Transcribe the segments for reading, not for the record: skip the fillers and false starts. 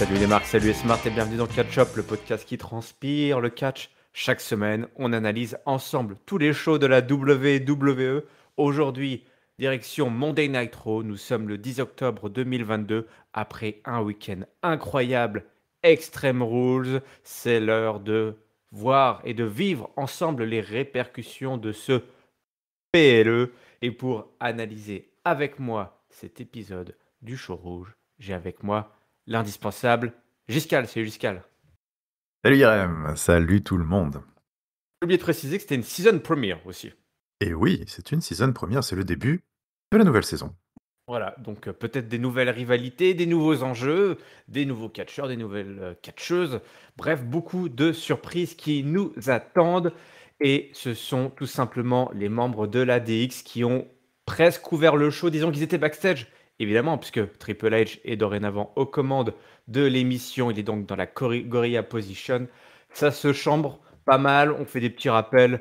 Salut les marques, salut les smart et bienvenue dans Catch Up, le podcast qui transpire le catch. Chaque semaine, on analyse ensemble tous les shows de la WWE. Aujourd'hui, direction Monday Night Raw. Nous sommes le 10 octobre 2022. Après un week-end incroyable, Extreme Rules, c'est l'heure de voir et de vivre ensemble les répercussions de ce PLE. Et pour analyser avec moi cet épisode du show rouge, j'ai avec moi l'indispensable Giscal. Salut Giscal. Salut Irem, salut tout le monde. J'ai oublié de préciser que c'était une season premiere aussi. Et oui, c'est une saison première, c'est le début de la nouvelle saison. Voilà, donc peut-être des nouvelles rivalités, des nouveaux enjeux, des nouveaux catcheurs, des nouvelles catcheuses. Bref, beaucoup de surprises qui nous attendent. Et ce sont tout simplement les membres de l'ADX qui ont presque couvert le show. Disons qu'ils étaient backstage, évidemment, puisque Triple H est dorénavant aux commandes de l'émission. Il est donc dans la Gorilla Position. Ça se chambre pas mal. On fait des petits rappels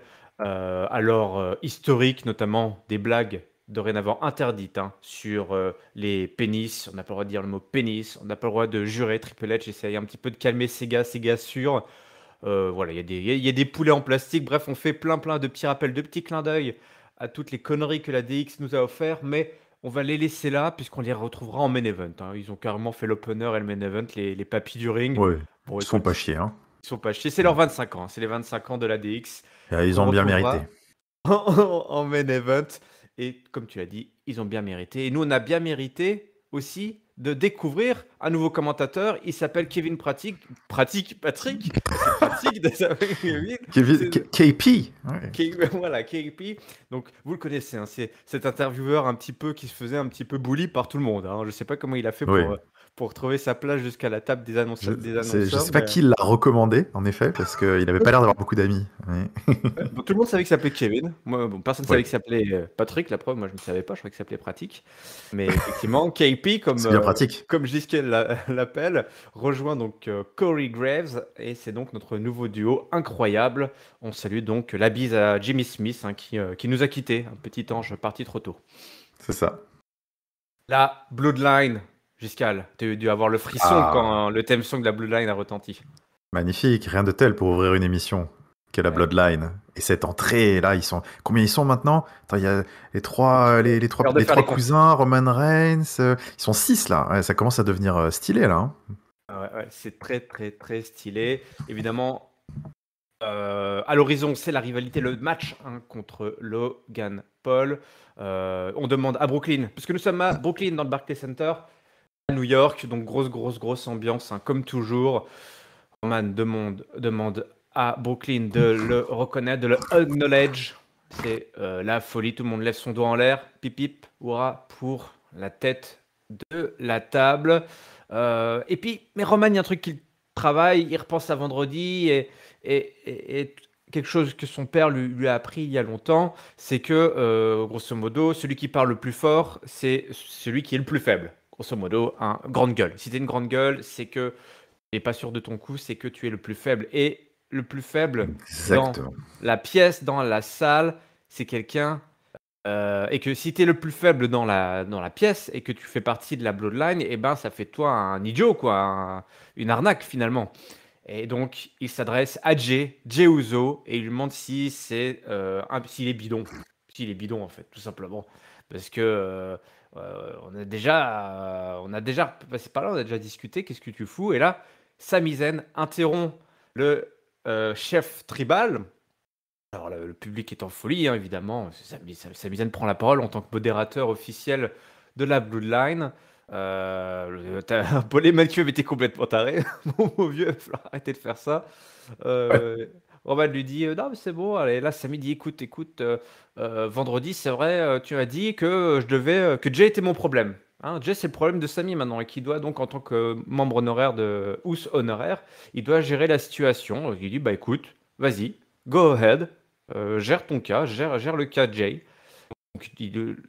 historiques, notamment des blagues dorénavant interdites sur les pénis. On n'a pas le droit de dire le mot pénis. On n'a pas le droit de jurer. Triple H essaye un petit peu de calmer ses gars sûrs. Voilà, il y a des poulets en plastique. Bref, on fait plein de petits rappels, de petits clins d'œil à toutes les conneries que la DX nous a offert, mais on va les laisser là puisqu'on les retrouvera en main event. Ils ont carrément fait l'opener et le main event, les papis du ring. Ouais, Bon, ils se font écoute, pas chier, hein. ils sont pas chiés. C'est leurs 25 ans. C'est les 25 ans de la DX Ils qu'on ont bien mérité. retrouvera en main event. Et comme tu l'as dit, ils ont bien mérité. Et nous, on a bien mérité aussi de découvrir un nouveau commentateur. Il s'appelle Kevin Patrick. Patrick. C'est pratique de savoir Kevin. KP. Ouais. Voilà, KP. Donc, vous le connaissez, c'est cet intervieweur un petit peu qui se faisait un petit peu bully par tout le monde. Je ne sais pas comment il a fait Oui. pour trouver sa place jusqu'à la table des Je annonceurs. sais pas qui l'a recommandé, en effet, parce qu'il n'avait pas l'air d'avoir beaucoup d'amis. Ouais. Bon, tout le monde savait qu'il s'appelait Kevin. Moi, bon, personne ne savait Oui, qu'il s'appelait Patrick. La preuve, moi, je ne savais pas. Je croyais qu'il s'appelait Pratique. Mais effectivement, KP, c'est bien pratique. comme Giskel l'appelle, rejoint donc Corey Graves. Et c'est donc notre nouveau duo incroyable. On salue donc la bise à Jimmy Smith qui nous a quittés. Un petit ange parti trop tôt. C'est ça. La Bloodline, Giscal, tu as dû avoir le frisson quand le theme song de la Bloodline a retenti. Magnifique, rien de tel pour ouvrir une émission qu'est la Ouais. Bloodline. Et cette entrée, là, combien ils sont maintenant? Attends, il y a les trois, les trois, L'heure de les faire trois les comptes. cousins, Roman Reigns. Ils sont 6 là. Ouais, ça commence à devenir stylé là, hein. Ouais, c'est très stylé. Évidemment, à l'horizon, c'est la rivalité, le match contre Logan Paul. On demande à Brooklyn, parce que nous sommes à Brooklyn dans le Barclays Center, à New York, donc grosse ambiance, comme toujours. Roman demande à Brooklyn de le reconnaître, de le acknowledge. C'est la folie, tout le monde lève son doigt en l'air, pip pip, hurrah pour la tête de la table. Et puis, mais Roman, il y a un truc qu'il travaille, il repense à vendredi et quelque chose que son père lui a appris il y a longtemps, c'est que, grosso modo, celui qui parle le plus fort, c'est celui qui est le plus faible. Grosso modo, grande gueule. Si tu es une grande gueule, c'est que tu n'es pas sûr de ton coup, c'est que tu es le plus faible. Et le plus faible dans Exactement. la pièce, dans la salle, c'est quelqu'un et que si tu es le plus faible dans la pièce et que tu fais partie de la Bloodline, et ben ça fait de toi un idiot, quoi, une arnaque finalement. Et donc il s'adresse à Jey Uso et il lui demande si s'il est bidon. S'il est bidon en fait, tout simplement. Parce que on a déjà passé par là, on a déjà discuté, qu'est-ce que tu fous? Et là, Sami Zayn interrompt le chef tribal. Alors, le public est en folie, évidemment. Sami Zayn prend la parole en tant que modérateur officiel de la Bloodline. Paul Mathieu était complètement taré. Mon vieux, il va falloir arrêter de faire ça. Ouais. Roman lui dit non, mais c'est bon. Allez, là, Sami dit écoute, vendredi, c'est vrai, tu as dit que que Jay était mon problème. Jay, c'est le problème de Sami maintenant et qui doit donc, en tant que membre honoraire de House honoraire, il doit gérer la situation. Il dit bah écoute, vas-y, go ahead. Gère ton cas, gère le cas de Jay. Donc,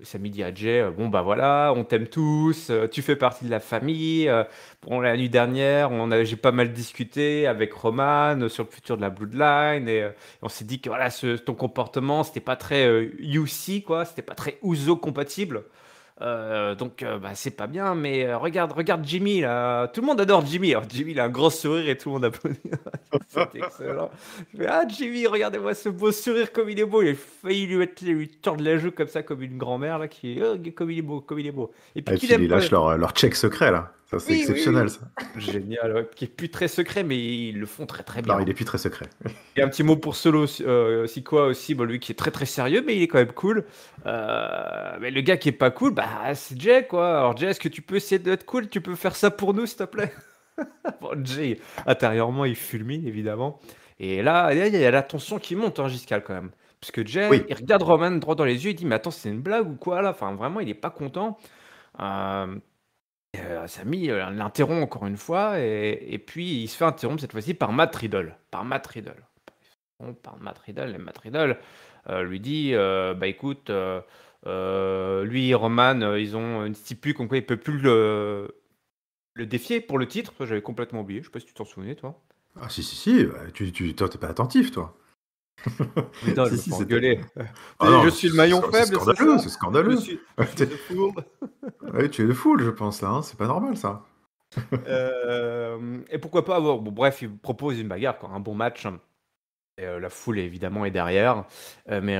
Sami dit à Jay, bon bah voilà, on t'aime tous, tu fais partie de la famille. Bon, la nuit dernière, j'ai pas mal discuté avec Roman sur le futur de la Bloodline et on s'est dit que voilà, ton comportement, c'était pas très UC, quoi, c'était pas très Uso compatible. Donc bah, c'est pas bien, mais regarde Jimmy là. Tout le monde adore Jimmy. Alors Jimmy il a un grand sourire et tout le monde applaudit. C'est excellent. Je fais, ah Jimmy, regardez-moi ce beau sourire comme il est beau. Il a failli lui tordre la joue comme ça, comme une grand-mère là qui est oh, comme il est beau, comme il est beau. Et puis Et qu'il puis aime ils pas. lâchent leur check secret, là. Ça, c'est Oui, oui, exceptionnel, oui. ça. Génial, ouais, qui est plus très secret, mais ils le font très très Non, bien. il est plus très secret. Et un petit mot pour Solo Sikoa aussi, bon, lui qui est très très sérieux, mais il est quand même cool. Mais le gars qui est pas cool, bah c'est Jay quoi. Alors Jay, est-ce que tu peux essayer d'être cool? Tu peux faire ça pour nous, s'il te plaît? Bon, Jay, intérieurement, il fulmine évidemment. Et là, il y a la tension qui monte, hein, Giscal quand même. Parce que Jay, Oui, il regarde Roman droit dans les yeux, il dit, mais attends, c'est une blague ou quoi là? Enfin, vraiment, il est pas content. Euh, Sami l'interrompt encore une fois, et puis il se fait interrompre cette fois-ci par Matt Riddle. Par Matt Riddle. Par Matt Riddle, et Matt Riddle lui dit bah écoute, lui et Roman, ils ont une stipule comme quoi il peut plus le défier pour le titre. Ça, j'avais complètement oublié. Je sais pas si tu t'en souvenais, toi. ah si, toi, t'es pas attentif, toi. Putain, je Si, me si, fais c'était... engueuler. Ah non, Je suis le maillon c'est faible, c'est scandaleux, ça? c'est scandaleux. Je suis the fool. Ouais, tu es le fool, je pense, là, hein. C'est pas normal, ça. Et pourquoi pas avoir. Bon, bref, il propose une bagarre, quoi, un bon match. Et, la foule évidemment est derrière, mais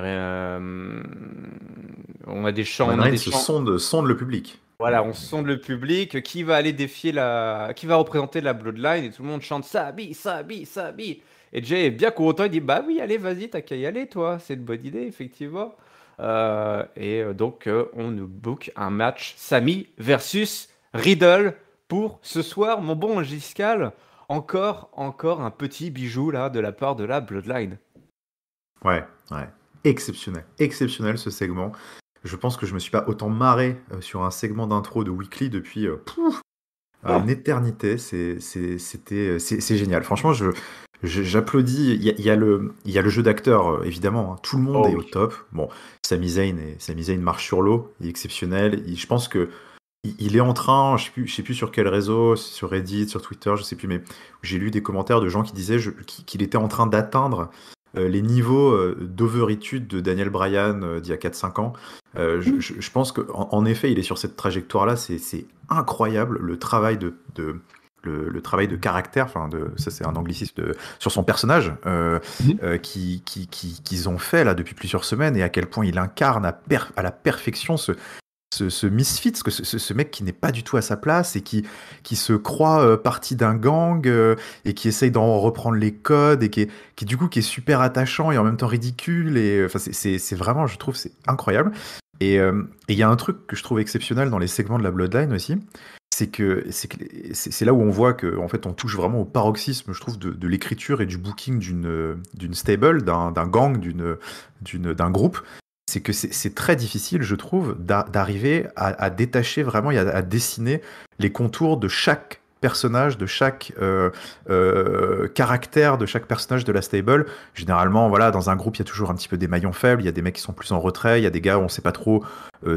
on a des chants, Roman on a des Reigns chants. sonde le public. Voilà, on sonde le public. Qui va aller défier qui va représenter la Bloodline? Et tout le monde chante Sabi, Sabi, Sabi. Et Jay est bien content. Il dit bah oui, allez, vas-y, t'as qu'à y aller, toi. C'est une bonne idée, effectivement. Donc, on nous book un match Sami versus Riddle pour ce soir, mon bon Giscal. Encore un petit bijou là de la part de la Bloodline. Ouais. Exceptionnel ce segment. Je pense que je me suis pas autant marré sur un segment d'intro de Weekly depuis une éternité. C'est génial. Franchement, j'applaudis. Il y a le jeu d'acteur, évidemment, hein. Tout le monde Oh est au oui. top. Bon, Sami Zayn marche sur l'eau. Il est exceptionnel. Je pense que il est en train, je sais plus sur quel réseau, sur Reddit, sur Twitter, je sais plus, mais j'ai lu des commentaires de gens qui disaient qu'il était en train d'atteindre les niveaux d'overitude de Daniel Bryan d'il y a 4-5 ans. Je pense qu'en effet, il est sur cette trajectoire-là. C'est incroyable le travail le travail de caractère, ça c'est un anglicisme, sur son personnage qu'ils ont fait là depuis plusieurs semaines, et à quel point il incarne à la perfection ce misfit, ce mec qui n'est pas du tout à sa place et qui se croit partie d'un gang et qui essaye d'en reprendre les codes et du coup qui est super attachant et en même temps ridicule, et enfin c'est vraiment, je trouve, c'est incroyable. Et il y a un truc que je trouve exceptionnel dans les segments de la Bloodline aussi, c'est là où on voit que en fait on touche vraiment au paroxysme, je trouve, de l'écriture et du booking d'une stable, d'un gang, d'un groupe. C'est que c'est très difficile, je trouve, d'arriver à détacher vraiment et à dessiner les contours de chaque personnage, de chaque caractère de chaque personnage de la stable. Généralement, voilà, dans un groupe, il y a toujours un petit peu des maillons faibles, il y a des mecs qui sont plus en retrait, il y a des gars où on sait pas trop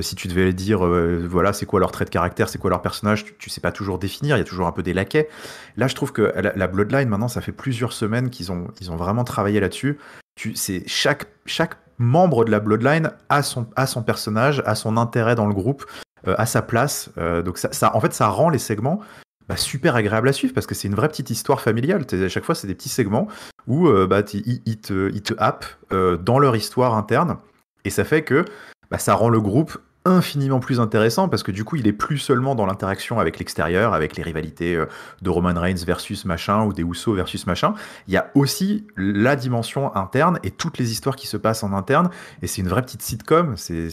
si tu devais dire, voilà, c'est quoi leur trait de caractère, c'est quoi leur personnage, tu sais pas toujours définir, il y a toujours un peu des laquais. Là, je trouve que la Bloodline, maintenant, ça fait plusieurs semaines qu'ils ont vraiment travaillé là-dessus. C'est chaque membre de la Bloodline a son personnage, a son intérêt dans le groupe, a sa place. Donc en fait, ça rend les segments super agréables à suivre, parce que c'est une vraie petite histoire familiale. À chaque fois, c'est des petits segments où ils te happent dans leur histoire interne, et ça fait que ça rend le groupe infiniment plus intéressant, parce que du coup il est plus seulement dans l'interaction avec l'extérieur, avec les rivalités de Roman Reigns versus machin ou des Usos versus machin. Il y a aussi la dimension interne et toutes les histoires qui se passent en interne, et c'est une vraie petite sitcom. C'est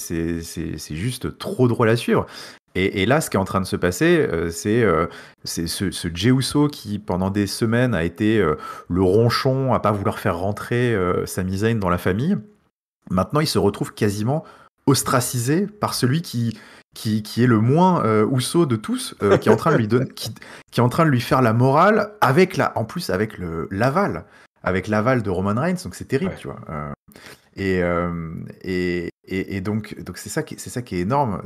juste trop drôle à suivre. Et là, ce qui est en train de se passer, c'est ce Jey Uso qui, pendant des semaines, a été le ronchon à pas vouloir faire rentrer Sami Zayn dans la famille. Maintenant, il se retrouve quasiment ostracisé par celui qui est le moins Uso de tous, qui est en train de lui donner, qui est en train de lui faire la morale en plus avec l'aval de Roman Reigns. Donc c'est terrible, tu vois. Donc c'est ça qui est énorme.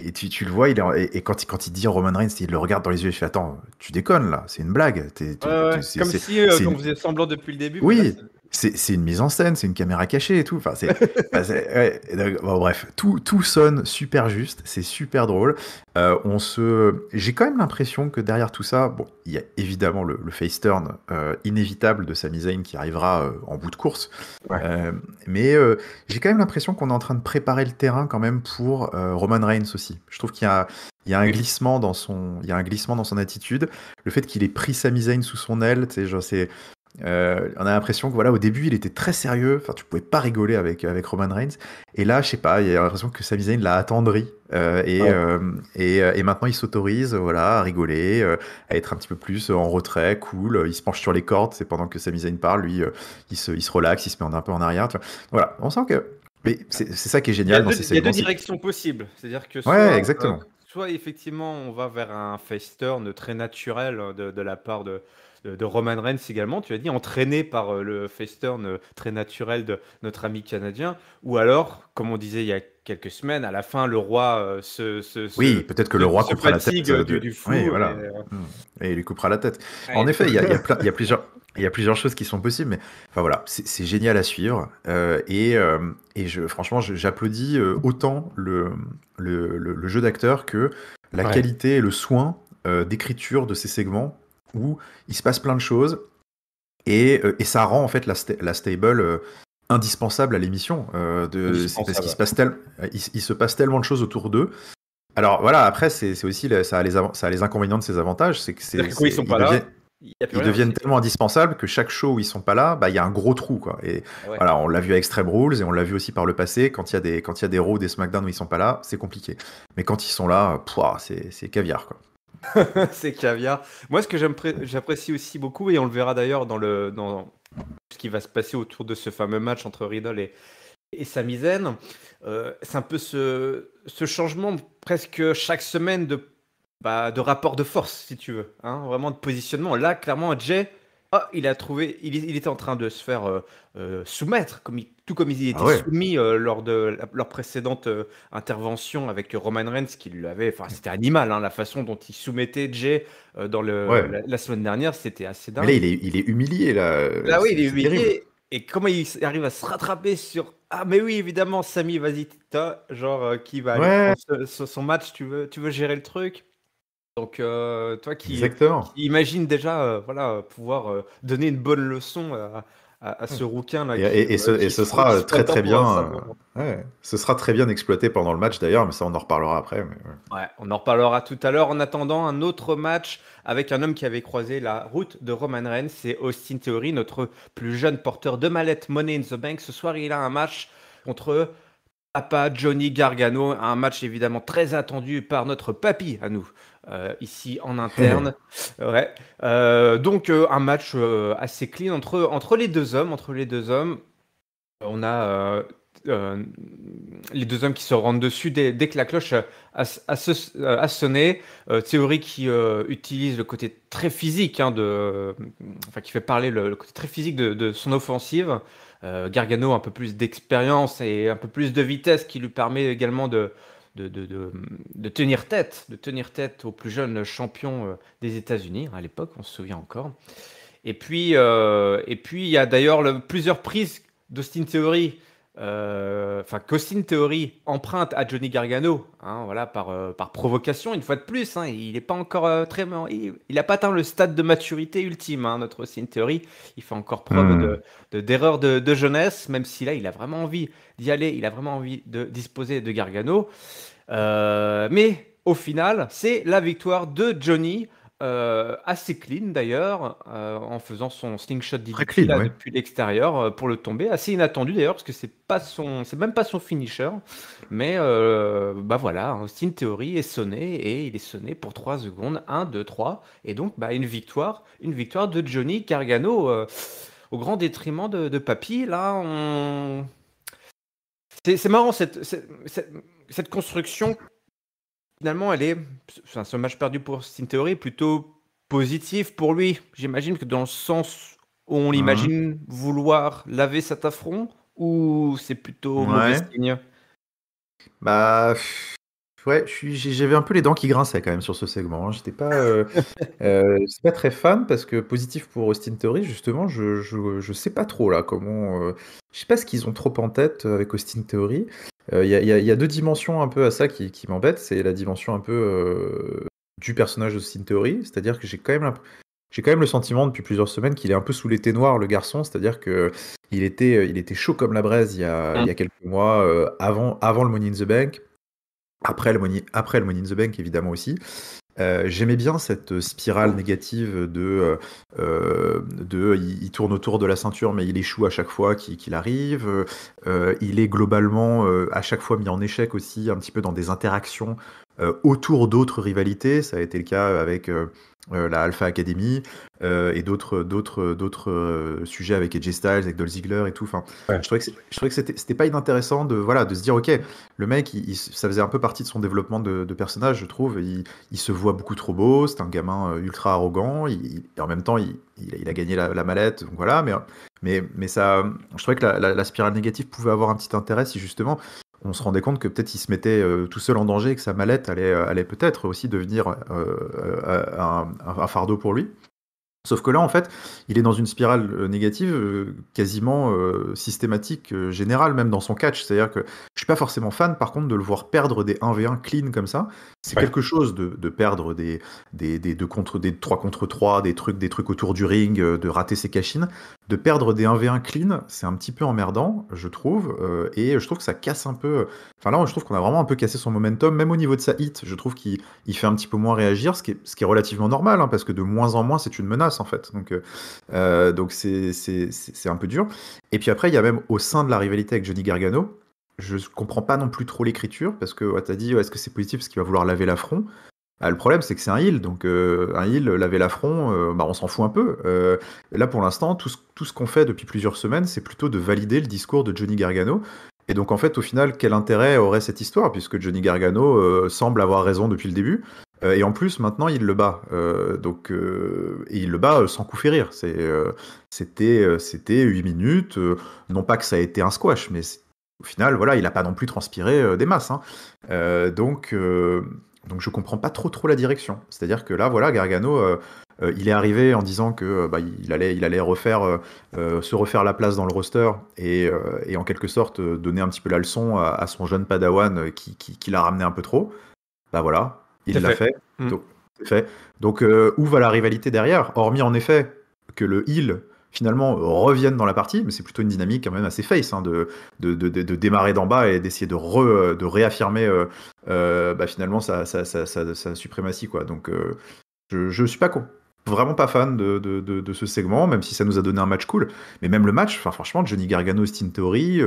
Et tu le vois, quand il dit à Roman Reigns, il le regarde dans les yeux, il fait attends, tu déconnes là, c'est une blague. Ouais. Comme si c'est on une... faisait semblant depuis le début, mais là, Oui, c'est une mise en scène, c'est une caméra cachée et tout. Enfin, ouais, bon, bref, tout sonne super juste, c'est super drôle. J'ai quand même l'impression que derrière tout ça, bon, il y a évidemment le face turn inévitable de Sami Zayn qui arrivera en bout de course. Ouais. Mais j'ai quand même l'impression qu'on est en train de préparer le terrain quand même pour Roman Reigns aussi. Je trouve qu'il y a un glissement dans il y a un glissement dans son attitude. Le fait qu'il ait pris Sami Zayn sous son aile, tu sais, genre on a l'impression que voilà, au début, il était très sérieux. Enfin, tu pouvais pas rigoler avec Roman Reigns. Et là, je sais pas, il y a l'impression que Sami Zayn l'a attendri. Et maintenant, il s'autorise, voilà, à rigoler, à être un petit peu plus en retrait, cool. Il se penche sur les cordes. C'est pendant que Sami Zayn parle, lui, il se relaxe, il se met un peu en arrière. Tu vois. Voilà, on sent que. Mais c'est ça qui est génial dans ces Il y a deux segments. directions possibles. C'est-à-dire que Ouais, exactement. soit effectivement on va vers un face turn très naturel de la part de Roman Reigns également, tu as dit, entraîné par le face turn très naturel de notre ami canadien, ou alors, comme on disait il y a quelques semaines, à la fin, le roi Oui, peut-être que le roi se coupera la tête fatigue du fou. Oui, voilà. Et il lui coupera la tête. En Ouais, effet, il y a plusieurs choses qui sont possibles, mais enfin voilà, c'est génial à suivre. Franchement, j'applaudis autant le jeu d'acteur que la ouais. qualité et le soin d'écriture de ces segments où il se passe plein de choses et ça rend en fait la stable indispensable à l'émission. C'est parce Indispensable. qu'il se passe tellement de choses autour d'eux. Alors voilà, après, c'est aussi, ça a les inconvénients de ses avantages, c'est que C'est-à-dire que quand ils sont pas là, il n'y a plus ils rien deviennent aussi. tellement indispensables que chaque show où ils sont pas là, bah, il y a un gros trou, quoi. Et Ouais. voilà, on l'a vu à Extreme Rules et on l'a vu aussi par le passé, quand il y a des Raw, des SmackDown où ils sont pas là, c'est compliqué. Mais quand ils sont là, pouah, c'est caviar, quoi. C'est caviar. Moi, ce que j'apprécie aussi beaucoup, et on le verra d'ailleurs dans ce qui va se passer autour de ce fameux match entre Riddle et Sami Zayn, c'est un peu ce changement presque chaque semaine de rapport de force, si tu veux, hein, vraiment de positionnement. Là, clairement, Jay, il a trouvé, il était en train de se faire soumettre, tout comme il Ah était ouais. soumis lors de leur précédente intervention avec Roman Reigns, qui lui avait, enfin, c'était animal, hein, la façon dont il soumettait Jay dans Ouais. la semaine dernière, c'était assez Mais là, dingue. il est humilié, là. Là, oui, il est C'est terrible. humilié. Et comment il arrive à se rattraper sur. Ah, mais oui, évidemment, Samy, vas-y, Tita. Genre, qui va aller Ouais, prendre son match, tu veux gérer le truc. Donc, toi qui exactement. imagine déjà voilà, pouvoir donner une bonne leçon à ce rouquin là Et ce qui sera se prend très le temps très pour un bien. savoir. Ouais, ce sera très bien exploité pendant le match d'ailleurs, mais ça on en reparlera après. Mais ouais. Ouais, on en reparlera tout à l'heure. En attendant, un autre match avec un homme qui avait croisé la route de Roman Reigns, c'est Austin Theory, notre plus jeune porteur de mallette Money in the Bank. Ce soir, il a un match contre Papa Johnny Gargano, un match évidemment très attendu par notre papy à nous, ici en interne. Ouais. Un match assez clean entre les deux hommes. Entre les deux hommes, on a euh, les deux hommes qui se rendent dessus dès que la cloche a sonné. Théorie qui utilise le côté très physique, hein, enfin qui fait parler le côté très physique de son offensive. Gargano un peu plus d'expérience et un peu plus de vitesse qui lui permet également de tenir tête au plus jeune champion des États-Unis à l'époque, on se souvient encore. Et puis il y a d'ailleurs plusieurs prises d'Austin Theory, enfin qu'Austin Theory emprunte à Johnny Gargano, hein, voilà, par provocation, une fois de plus. Hein, il n'est pas encore il n'a pas atteint le stade de maturité ultime, hein, notre Austin Theory. Il fait encore preuve Hmm. d'erreur de jeunesse, même si là, il a vraiment envie d'y aller, il a vraiment envie de disposer de Gargano. Mais au final, c'est la victoire de Johnny, assez clean d'ailleurs, en faisant son slingshot Très DDT clean, là ouais. depuis l'extérieur pour le tomber, assez inattendu d'ailleurs parce que c'est même pas son finisher, mais bah voilà, hein, Austin Theory est sonné et il est sonné pour 3 secondes, 1, 2, 3, et donc bah une victoire de Johnny Gargano au grand détriment de Papy. Là, c'est marrant cette construction. Finalement, enfin, ce match perdu pour Austin Theory est plutôt positif pour lui. J'imagine que dans le sens où on Mhm. l'imagine vouloir laver cet affront, ou c'est plutôt mauvais Ouais. signe. Bah, Ouais, j'avais un peu les dents qui grinçaient quand même sur ce segment, hein. J'étais pas très fan parce que positif pour Austin Theory, justement, je sais pas trop là comment. Je sais pas ce qu'ils ont trop en tête avec Austin Theory. Il y a deux dimensions un peu à ça qui m'embêtent. C'est la dimension un peu du personnage d'Austin Theory, c'est-à-dire que j'ai quand même le sentiment depuis plusieurs semaines qu'il est un peu sous l'été noir, le garçon, c'est-à-dire que il était chaud comme la braise il y a quelques mois, avant le Money in the Bank. Après le Money in the Bank, évidemment aussi. J'aimais bien cette spirale négative il tourne autour de la ceinture, mais il échoue à chaque fois qu'il arrive. Il est globalement à chaque fois mis en échec aussi, un petit peu dans des interactions autour d'autres rivalités. Ça a été le cas avec la Alpha Academy et d'autres sujets avec AJ Styles, avec Dolph Ziggler et tout. Enfin, Ouais. je trouvais que c'était pas inintéressant de se dire, ok, le mec, ça faisait un peu partie de son développement de personnage, je trouve. Il se voit beaucoup trop beau, c'est un gamin ultra arrogant, et en même temps, il a gagné la mallette, donc voilà. Mais ça, je trouvais que la spirale négative pouvait avoir un petit intérêt si justement on se rendait compte que peut-être il se mettait tout seul en danger et que sa mallette allait peut-être aussi devenir un fardeau pour lui. Sauf que là, en fait, il est dans une spirale négative quasiment systématique, générale, même dans son catch. C'est-à-dire que je suis pas forcément fan, par contre, de le voir perdre des 1v1 clean comme ça. C'est Ouais. quelque chose de perdre des 3 contre 3, des trucs autour du ring, de rater ses cachines. De perdre des 1v1 clean, c'est un petit peu emmerdant, je trouve. Et je trouve que ça casse un peu. Enfin, là, je trouve qu'on a vraiment un peu cassé son momentum, même au niveau de sa hit. Je trouve qu'il fait un petit peu moins réagir, ce qui est relativement normal, hein, parce que de moins en moins, c'est une menace, en fait. Donc c'est un peu dur. Et puis après, il y a même au sein de la rivalité avec Johnny Gargano, je comprends pas non plus trop l'écriture, parce que t'as dit, est-ce que c'est positif parce qu'il va vouloir laver l'affront? Le problème, c'est que c'est un heel, donc un heel, laver l'affront, on s'en fout un peu. Là, pour l'instant, tout ce qu'on fait depuis plusieurs semaines, c'est plutôt de valider le discours de Johnny Gargano. Et donc, en fait, au final, quel intérêt aurait cette histoire, puisque Johnny Gargano semble avoir raison depuis le début. Et en plus, maintenant, il le bat. Et il le bat sans coup férir. C'était 8 minutes. Non pas que ça a été un squash, mais au final, voilà, il n'a pas non plus transpiré des masses, hein. Donc je comprends pas trop la direction. C'est-à-dire que là, voilà, Gargano, il est arrivé en disant que il allait se refaire la place dans le roster et en quelque sorte donner un petit peu la leçon à son jeune padawan qui l'a ramené un peu trop. Bah voilà, il C'est l'a fait. fait. Donc, c'est fait. Donc où va la rivalité derrière? Hormis en effet que le heel finalement revienne dans la partie, mais c'est plutôt une dynamique quand même assez face, hein, de démarrer d'en bas et d'essayer de réaffirmer finalement sa suprématie, quoi. Donc je suis pas vraiment pas fan de ce segment, même si ça nous a donné un match cool. Mais même le match, enfin franchement, Johnny Gargano, Austin Theory,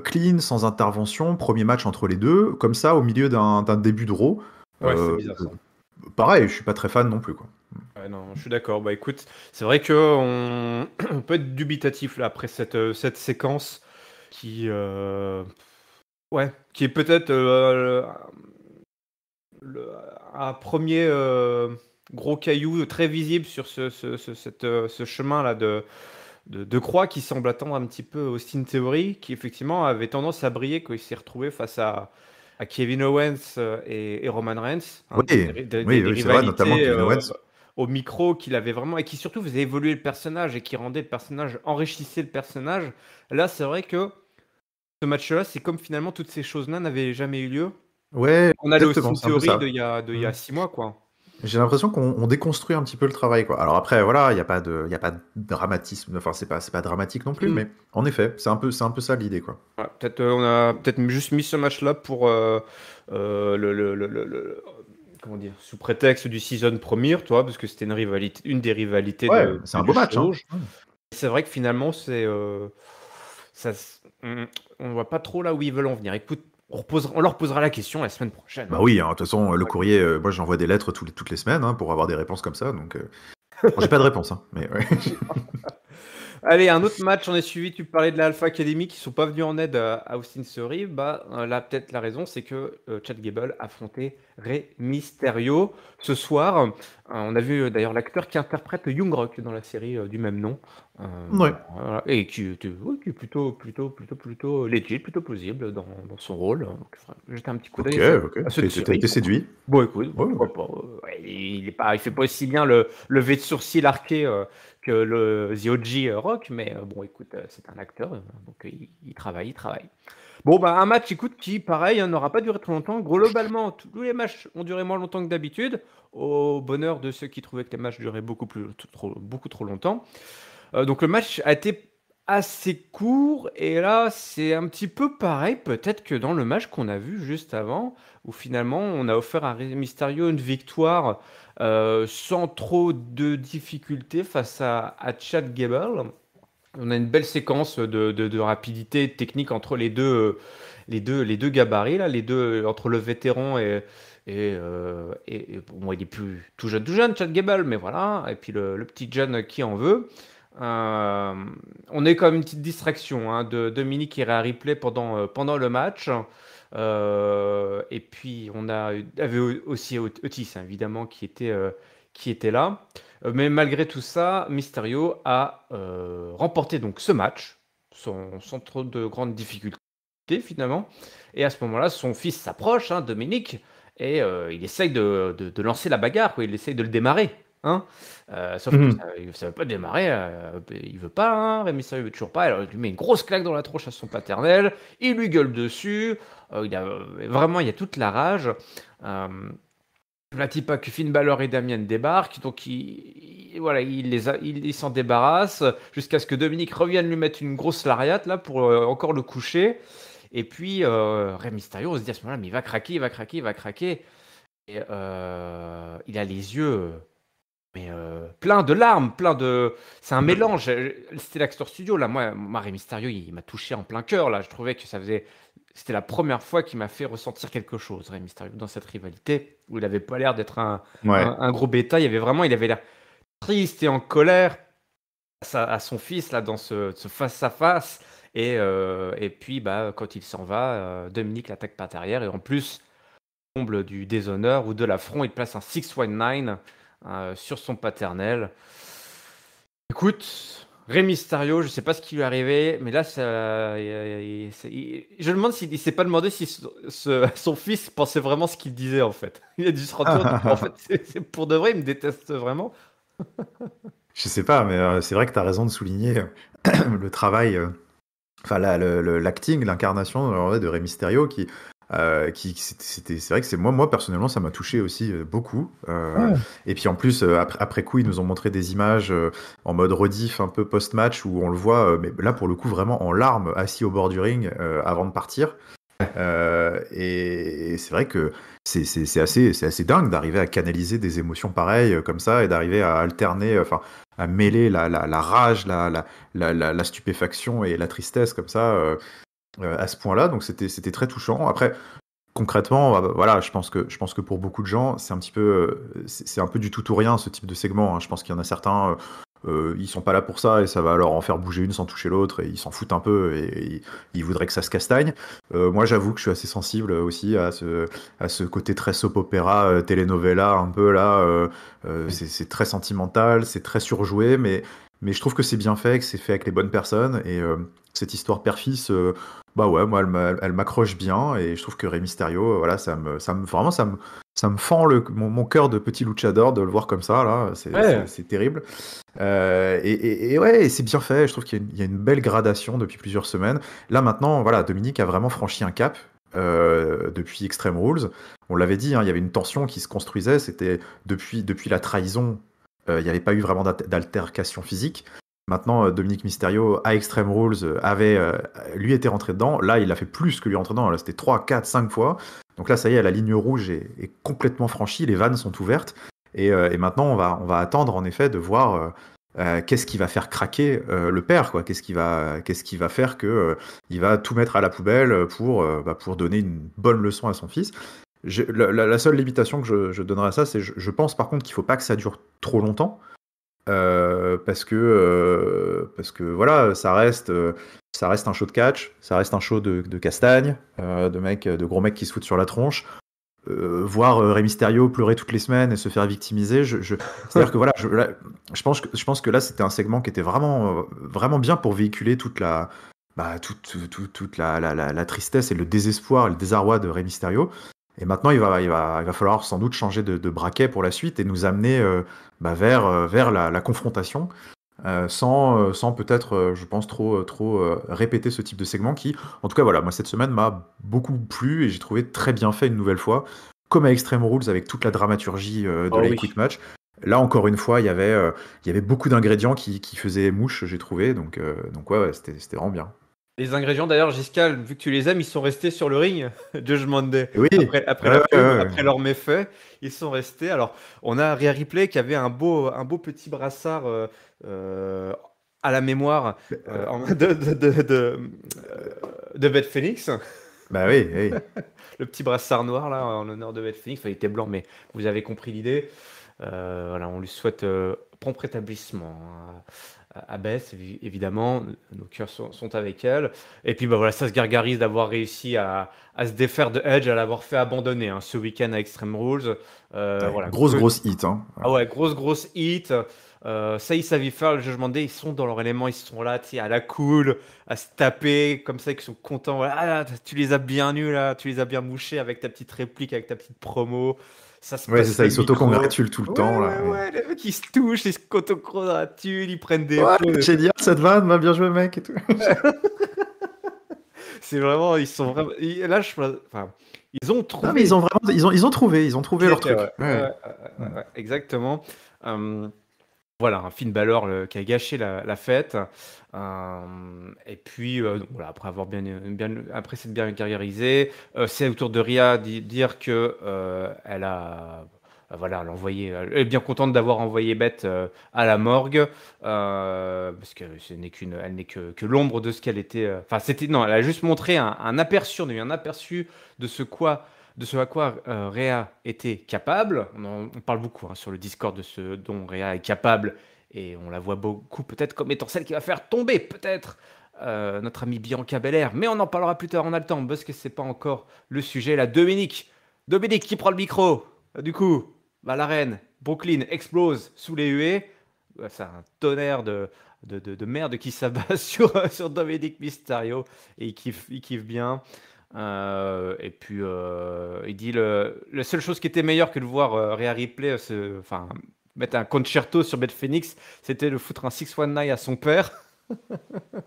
clean, sans intervention, premier match entre les deux, comme ça, au milieu d'un début de Raw. Ouais, c'est bizarre ça. Pareil, je suis pas très fan non plus, quoi. Ouais, non, je suis d'accord. Bah écoute, c'est vrai que on peut être dubitatif là après cette séquence qui, qui est peut-être un premier gros caillou très visible sur ce chemin-là de croix qui semble attendre un petit peu Austin Theory, qui effectivement avait tendance à briller quand il s'est retrouvé face à Kevin Owens et Roman Reigns, hein, Oui, des c'est vrai, notamment rivalités Kevin Owens. au micro qu'il avait vraiment et qui surtout faisait évoluer le personnage et qui rendait le personnage, enrichissait le personnage. Là, c'est vrai que ce match-là, c'est comme finalement toutes ces choses-là n'avaient jamais eu lieu. Ouais, On a le Austin exactement, c'est un peu Theory ça. il y a 6 mois, quoi. J'ai l'impression qu'on déconstruit un petit peu le travail, quoi. Alors après, voilà, il y a pas de dramatisme, enfin c'est pas dramatique non plus, Mm. mais en effet, c'est un peu ça l'idée, quoi. Ouais, peut-être on a peut-être juste mis ce match-là pour comment dire, sous prétexte du season premiere, toi, parce que c'était une des rivalités Ouais, c'est un du beau match, hein. show. C'est vrai que finalement, on voit pas trop là où ils veulent en venir. Écoute, on leur posera la question la semaine prochaine, Bah hein. oui, hein, de toute façon, le courrier, moi j'envoie des lettres toutes les semaines, hein, pour avoir des réponses comme ça, donc bon, j'ai pas de réponse, hein, mais ouais. Allez, un autre match, on est suivi. Tu parlais de l'Alpha Academy qui sont pas venus en aide à Austin Theory. Là, peut-être la raison, c'est que Chad Gable affrontait Rey Mysterio ce soir. On a vu d'ailleurs l'acteur qui interprète Young Rock dans la série du même nom. Ouais. Voilà, et oui, qui est plutôt legit, plutôt plausible dans son rôle. Donc, jeter un petit coup Ok, d'œil ok. à cette T'as série. été séduit. Bon, écoute, Ouais, ouais. pourquoi pas. Ouais, il fait pas aussi bien le lever de sourcil arqué que le The OG Rock, mais bon, écoute, c'est un acteur, donc il travaille. Bon, un match, écoute, qui, pareil, hein, n'aura pas duré trop longtemps. Globalement, tous les matchs ont duré moins longtemps que d'habitude, au bonheur de ceux qui trouvaient que les matchs duraient beaucoup trop longtemps. Donc le match a été assez court, et là, c'est un petit peu pareil, peut-être que dans le match qu'on a vu juste avant, où finalement, on a offert à Rey Mysterio une victoire sans trop de difficultés face à Chad Gable. On a une belle séquence de rapidité technique entre les deux gabarits, là, les deux, entre le vétéran bon, il est plus tout jeune, Chad Gable, mais voilà, et puis le petit jeune qui en veut. Euh, on est comme une petite distraction hein, de Dominique qui replay pendant le match. Et puis avait aussi Otis, hein, évidemment, qui était là. Mais malgré tout ça, Mysterio a remporté donc ce match sans trop de grandes difficultés finalement. Et à ce moment-là, son fils s'approche, hein, Dominique, et il essaye de lancer la bagarre, quoi. Il essaye de le démarrer. Hein. Sauf que Mhm. ça veut pas démarrer, il veut pas, hein, Rey Mysterio veut toujours pas. Alors, il lui met une grosse claque dans la tronche à son paternel, il lui gueule dessus, vraiment il y a toute la rage. Euh, Platipa que Finn Balor et Damien débarquent, donc voilà, il s'en débarrasse jusqu'à ce que Dominique revienne lui mettre une grosse lariat là pour encore le coucher. Et puis Rey Mysterio, on se dit à ce moment-là, mais il va craquer. Et il a les yeux mais plein de larmes, c'est un mélange. C'était l'Axtor Studio là, moi Rey Mysterio, il m'a touché en plein cœur là. Je trouvais que c'était la première fois qu'il m'a fait ressentir quelque chose, Rey Mysterio, dans cette rivalité où il avait pas l'air d'être Ouais. un gros bêta. Il avait l'air triste et en colère à son fils là dans ce face à face. Et puis quand il s'en va, Dominique l'attaque par derrière et en plus comble du déshonneur ou de l'affront, il place un 619 sur son paternel. Écoute, Rey Mysterio, je sais pas ce qui lui est arrivé, mais là, je me demande s'il s'est pas demandé si son fils pensait vraiment ce qu'il disait en fait. Il a dû se rendre compte qu'en fait, c'est pour de vrai, il me déteste vraiment. Je sais pas, mais c'est vrai que tu as raison de souligner le travail, enfin l'acting, l'incarnation de Rey Mysterio c'est vrai que moi personnellement ça m'a touché aussi beaucoup. Ouais. Et puis en plus après coup ils nous ont montré des images en mode rediff un peu post-match où on le voit, mais là pour le coup vraiment en larmes assis au bord du ring avant de partir. Et c'est vrai que c'est assez dingue d'arriver à canaliser des émotions pareilles comme ça et d'arriver à alterner, enfin, à mêler la rage, la stupéfaction et la tristesse comme ça à ce point-là. Donc c'était très touchant. Après, concrètement, voilà, je pense que pour beaucoup de gens, c'est un petit peu, c'est un peu du tout ou rien ce type de segment. Hein. Je pense qu'il y en a certains, ils sont pas là pour ça et ça va leur en faire bouger une sans toucher l'autre et ils s'en foutent un peu et ils voudraient que ça se castagne. Moi, j'avoue que je suis assez sensible aussi à ce côté très soap opéra, telenovela un peu là. C'est très sentimental, c'est très surjoué, mais je trouve que c'est bien fait, que c'est fait avec les bonnes personnes et cette histoire père-fils. Bah ouais, moi elle m'accroche bien et je trouve que Rey Mysterio, voilà, vraiment ça me fend mon cœur de petit luchador de le voir comme ça là, Ouais. c'est terrible. Et ouais, et c'est bien fait. Je trouve il y a une belle gradation depuis plusieurs semaines. Là maintenant, voilà, Dominique a vraiment franchi un cap depuis Extreme Rules. On l'avait dit, hein, il y avait une tension qui se construisait. C'était depuis la trahison, il n'y avait pas eu vraiment d'altercation physique. Maintenant, Dominique Mysterio à Extreme Rules avait lui était rentré dedans. Là, il a fait plus que lui rentrer dedans. Là, c'était 3, 4, 5 fois. Donc là, ça y est, la ligne rouge est complètement franchie. Les vannes sont ouvertes. Et maintenant, on va attendre en effet de voir qu'est-ce qui va faire craquer le père, quoi. Qu'est-ce qui va faire que il va tout mettre à la poubelle pour donner une bonne leçon à son fils. La seule limitation que je donnerais à ça, c'est je pense par contre qu'il faut pas que ça dure trop longtemps. parce que voilà, ça reste un show de catch, ça reste un show de castagne, de gros mecs qui se foutent sur la tronche. Voir Rey Mysterio pleurer toutes les semaines et se faire victimiser, c'est-à-dire que voilà, je pense que là c'était un segment qui était vraiment bien pour véhiculer toute la tristesse et le désespoir et le désarroi de Rey Mysterio. Et maintenant, il va falloir sans doute changer de braquet pour la suite et nous amener vers la confrontation, sans peut-être, je pense, trop répéter ce type de segment qui, en tout cas, voilà, moi, cette semaine m'a beaucoup plu et j'ai trouvé très bien fait une nouvelle fois, comme à Extreme Rules avec toute la dramaturgie de Oh la oui. Quick Match. Là, encore une fois, il y avait beaucoup d'ingrédients qui faisaient mouche, j'ai trouvé, donc ouais, c'était vraiment bien. Les ingrédients, d'ailleurs, Giscal, vu que tu les aimes, ils sont restés sur le ring, Judgment Day. Et oui, Après ouais, la ouais, pub, ouais, après leur méfait, ils sont restés. Alors, on a Rhea Ripley qui avait un beau petit brassard euh, à la mémoire de Beth Phoenix. bah oui, oui. Le petit brassard noir, là, en l'honneur de Beth Phoenix. Enfin, il était blanc, mais vous avez compris l'idée. Voilà, on lui souhaite prompt rétablissement à Beth, évidemment. Nos cœurs sont avec elle. Et puis, bah, voilà, ça se gargarise d'avoir réussi à se défaire de Edge, à l'avoir fait abandonner hein, ce week-end à Extreme Rules. Ouais, Voilà. grosse hit, hein. Ah ouais, grosse hit. Ça, ils savent y faire le Judgment Day. Ils sont dans leur élément, ils sont là, tu sais, à la cool, à se taper, comme ça, ils sont contents. Voilà. Ah, tu les as bien nus, là, tu les as bien mouchés avec ta petite réplique, avec ta petite promo. Ça se Ouais, c'est passe ça, le ils micro. s'auto-congratulent tout le Ouais, temps, là. ouais, ouais, les mecs, ils se touchent, ils se congratulent, ils prennent des Ouais, photos. génial cette vanne, va bien joué, mec, et tout. C'est vraiment, ils sont vraiment. Là, enfin, ils ont Non, mais trouvé ils ont trouvé qui leur était, ouais. truc. Ouais, Ouais. ouais, ouais, ouais, exactement. Euh, Voilà, un Finn Balor qui a gâché la fête. Et puis, donc voilà, après avoir après s'être bien carriérisé, c'est au tour de Rhea dire que elle a, voilà, elle est bien contente d'avoir envoyé Beth à la morgue, parce que elle n'est que l'ombre de ce qu'elle était. Enfin, non, elle a juste montré un aperçu, on a eu un aperçu de ce à quoi Rhea était capable. On parle beaucoup hein, sur le Discord de ce dont Rhea est capable et on la voit beaucoup peut-être comme étant celle qui va faire tomber peut-être notre amie Bianca Belair. Mais on en parlera plus tard, on a le temps parce que c'est pas encore le sujet. Là, Dominique qui prend le micro. Du coup, bah, la reine Brooklyn explose sous les huées. C'est un tonnerre de merde qui s'abat sur Dominique Mysterio et il kiffe bien. Et puis, il dit la seule chose qui était meilleure que de voir Rhea Ripley enfin, mettre un concerto sur Beth Phoenix, c'était de foutre un 619 à son père.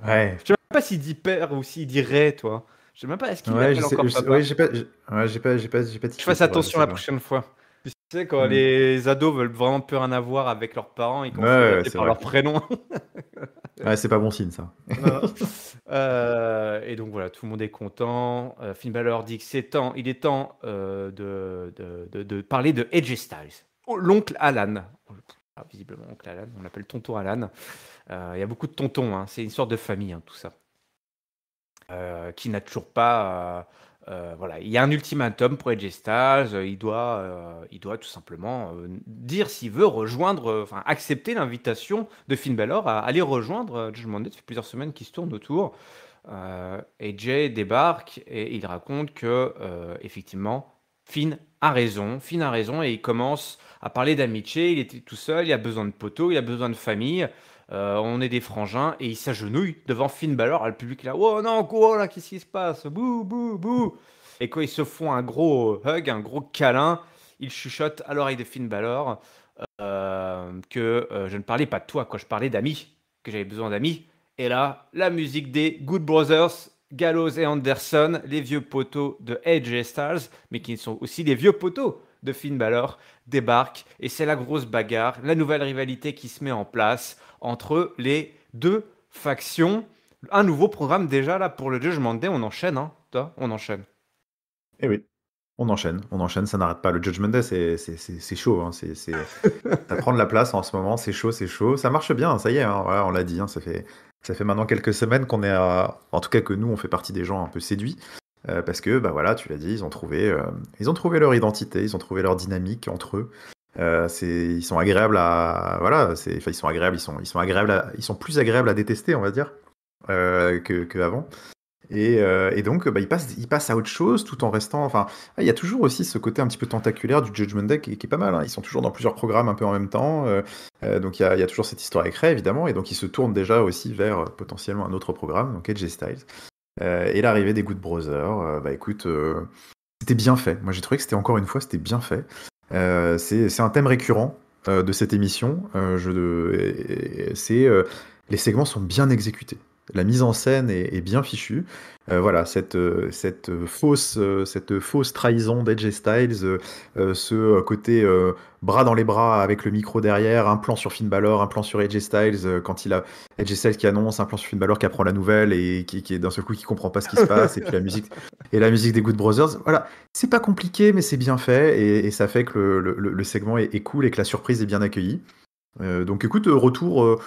Ouais. Je sais même pas s'il dit père ou s'il dit Ray, toi. Je sais même pas, est-ce qu'il Ouais, l'appelle encore ouais, papa? j'ai pas Je tilté, fasse c'est vrai, je attention sais la pas. prochaine fois. Tu sais, quand Hmm. les ados veulent vraiment plus rien avoir avec leurs parents, ils Ouais, commencent à les ouais, appeler c'est par vrai. leur prénom. Ouais, c'est pas bon signe, ça. Non. Et donc voilà, tout le monde est content. Finn Balor dit que il est temps de parler de AJ Styles. Oh, l'oncle Alan. Ah, visiblement, oncle Alan, on l'appelle tonton Alan. Il y a beaucoup de tontons, hein. C'est une sorte de famille, hein, tout ça. Qui n'a toujours pas. Voilà, il y a un ultimatum pour AJ Styles. Il doit tout simplement dire s'il veut rejoindre, enfin accepter l'invitation de Finn Balor à aller rejoindre Judgment Day. Ça fait plusieurs semaines qu'il se tourne autour. AJ débarque et il raconte que effectivement Finn a raison. Finn a raison et il commence à parler d'amitié. Il était tout seul, il a besoin de poteau, il a besoin de famille. On est des frangins et il s'agenouille devant Finn Balor. Ah, le public est là, oh non, quoi là, qu'est-ce qui se passe? Bouh, bouh, bouh. Et quand ils se font un gros hug, un gros câlin, ils chuchotent à l'oreille de Finn Balor que je ne parlais pas de toi, quoi, je parlais d'amis, que j'avais besoin d'amis. Et là, la musique des Good Brothers, Gallows et Anderson, les vieux poteaux de AJ Styles, mais qui sont aussi les vieux poteaux de Finn Balor, débarquent. Et c'est la grosse bagarre, la nouvelle rivalité qui se met en place entre les deux factions. Un nouveau programme déjà là pour le Judgment Day, on enchaîne, hein, toi, on enchaîne. Eh oui. On enchaîne, ça n'arrête pas. Le Judgment Day, c'est chaud, hein. Ça prend de la place en ce moment, c'est chaud, c'est chaud. Ça marche bien, ça y est, hein, voilà, on l'a dit, hein, ça fait maintenant quelques semaines qu'on est en tout cas que nous, on fait partie des gens un peu séduits. Parce que, bah voilà, tu l'as dit, ils ont trouvé leur identité, ils ont trouvé leur dynamique entre eux. Ils sont agréables à, voilà, enfin, ils sont agréables, ils sont agréables, ils sont plus agréables à détester, on va dire, que avant. Et donc, bah, il passe à autre chose tout en restant. Enfin, il y a toujours aussi ce côté un petit peu tentaculaire du Judgment Day qui est pas mal, hein. Ils sont toujours dans plusieurs programmes un peu en même temps. Donc, il y a toujours cette histoire avec Rey, évidemment. Et donc, ils se tournent déjà aussi vers potentiellement un autre programme, donc AJ Styles. Et l'arrivée des Good Brothers, bah écoute, c'était bien fait. Moi, j'ai trouvé que c'était encore une fois, c'était bien fait. C'est un thème récurrent de cette émission. Les segments sont bien exécutés. La mise en scène est bien fichue. Voilà, cette fausse trahison d'AJ Styles, ce côté bras dans les bras avec le micro derrière, un plan sur Finn Balor, un plan sur AJ Styles, quand il a AJ Styles qui annonce, un plan sur Finn Balor qui apprend la nouvelle et qui est d'un seul coup qui comprend pas ce qui se passe, et puis la musique des Good Brothers. Voilà, c'est pas compliqué, mais c'est bien fait, et ça fait que le segment est cool et que la surprise est bien accueillie. Donc écoute, retour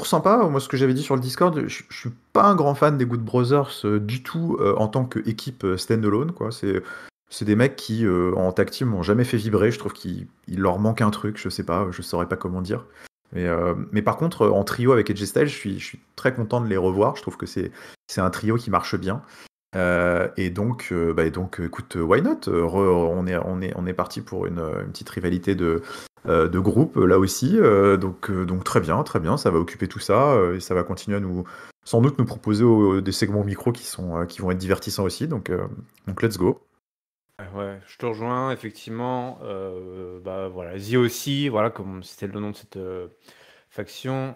sympa. Moi, ce que j'avais dit sur le Discord, je suis pas un grand fan des Good Brothers du tout en tant qu'équipe stand-alone, quoi. C'est des mecs qui, en tag team, m'ont jamais fait vibrer. Je trouve qu'il leur manque un truc, je sais pas, je saurais pas comment dire. Mais par contre, en trio avec AJ Styles, je suis très content de les revoir. Je trouve que c'est un trio qui marche bien. Et donc, écoute, why not? On est parti pour une petite rivalité de groupe là aussi. Donc très bien, très bien. Ça va occuper tout ça et ça va continuer à sans doute nous proposer des segments micro qui vont être divertissants aussi. Donc let's go. Ouais, je te rejoins, effectivement. Bah voilà, The aussi, voilà, comme c'était le nom de cette faction.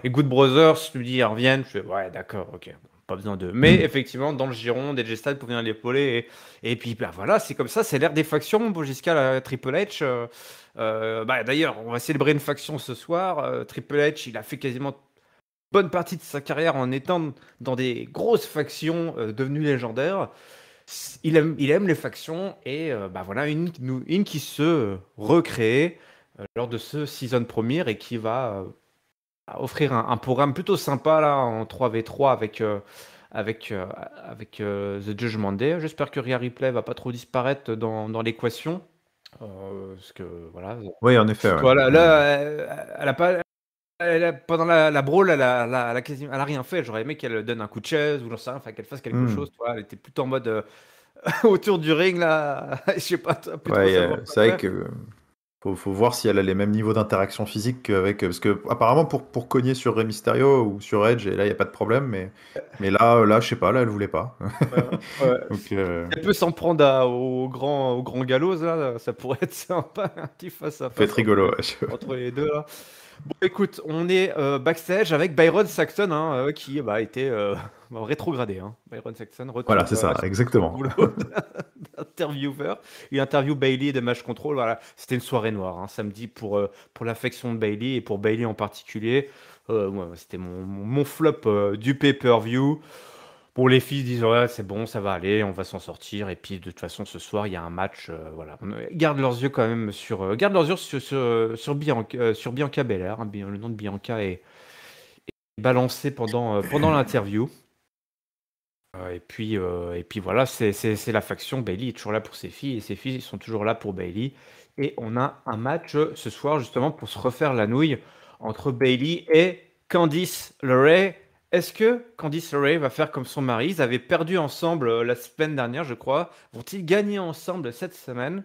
Les Good Brothers, je me dis, ils reviennent. Je fais, ouais, d'accord, ok, bon, pas besoin d'eux. Mais effectivement, dans le giron, DJ Styles pour venir l'épauler. Et puis, bah voilà, c'est comme ça, c'est l'ère des factions. Bon, jusqu'à la Triple H. Bah, d'ailleurs, on va célébrer une faction ce soir. Triple H, il a fait quasiment bonne partie de sa carrière en étant dans des grosses factions devenues légendaires. Il aime les factions et bah voilà, une qui se recrée lors de ce season premier et qui va offrir un programme plutôt sympa là en 3v3 avec The Judgment Day. J'espère que Rhea Ripley va pas trop disparaître dans l'équation. Parce que voilà. Oui, en effet, ouais. Voilà, là, elle a pas. Pendant la brawl, elle a rien fait. J'aurais aimé qu'elle donne un coup de chaise ou j'en sais rien, enfin, qu'elle fasse quelque chose. Tu vois. Elle était plutôt en mode autour du ring là. Je sais pas, plus trop Ouais, savoir c'est quoi vrai faire. que faut voir si elle a les mêmes niveaux d'interaction physique qu'avec. Parce que, apparemment, pour cogner sur Rey Mysterio ou sur Edge, et là, il n'y a pas de problème. Mais là, je sais pas, là, elle voulait pas. Ouais. Donc, Elle peut s'en prendre au grand gallows là. Ça pourrait être sympa, un petit face à ça peut être face rigolo. Ouais. entre les deux là. Bon, écoute, on est backstage avec Byron Saxton hein, qui a été rétrogradé. Hein. Byron Saxton Voilà, retrouve c'est ça, son exactement. boulot d'intervieweur. Il interview Bailey de Match Control. Voilà, c'était une soirée noire hein, samedi pour l'affection de Bailey et pour Bailey en particulier. Ouais, c'était mon flop du pay-per-view. Bon, les filles disent ouais, c'est bon, ça va aller, on va s'en sortir. Et puis de toute façon, ce soir, il y a un match. Voilà, garde leurs yeux quand même garde leurs yeux sur Bianca Belair. Hein. Le nom de Bianca est balancé pendant l'interview. Et puis voilà, c'est la faction. Bailey est toujours là pour ses filles et ses filles sont toujours là pour Bailey. Et on a un match ce soir justement pour se refaire la nouille entre Bailey et Candice LeRae. Est-ce que Candice LeRae va faire comme son mari? Ils avaient perdu ensemble la semaine dernière, je crois. Vont-ils gagner ensemble cette semaine?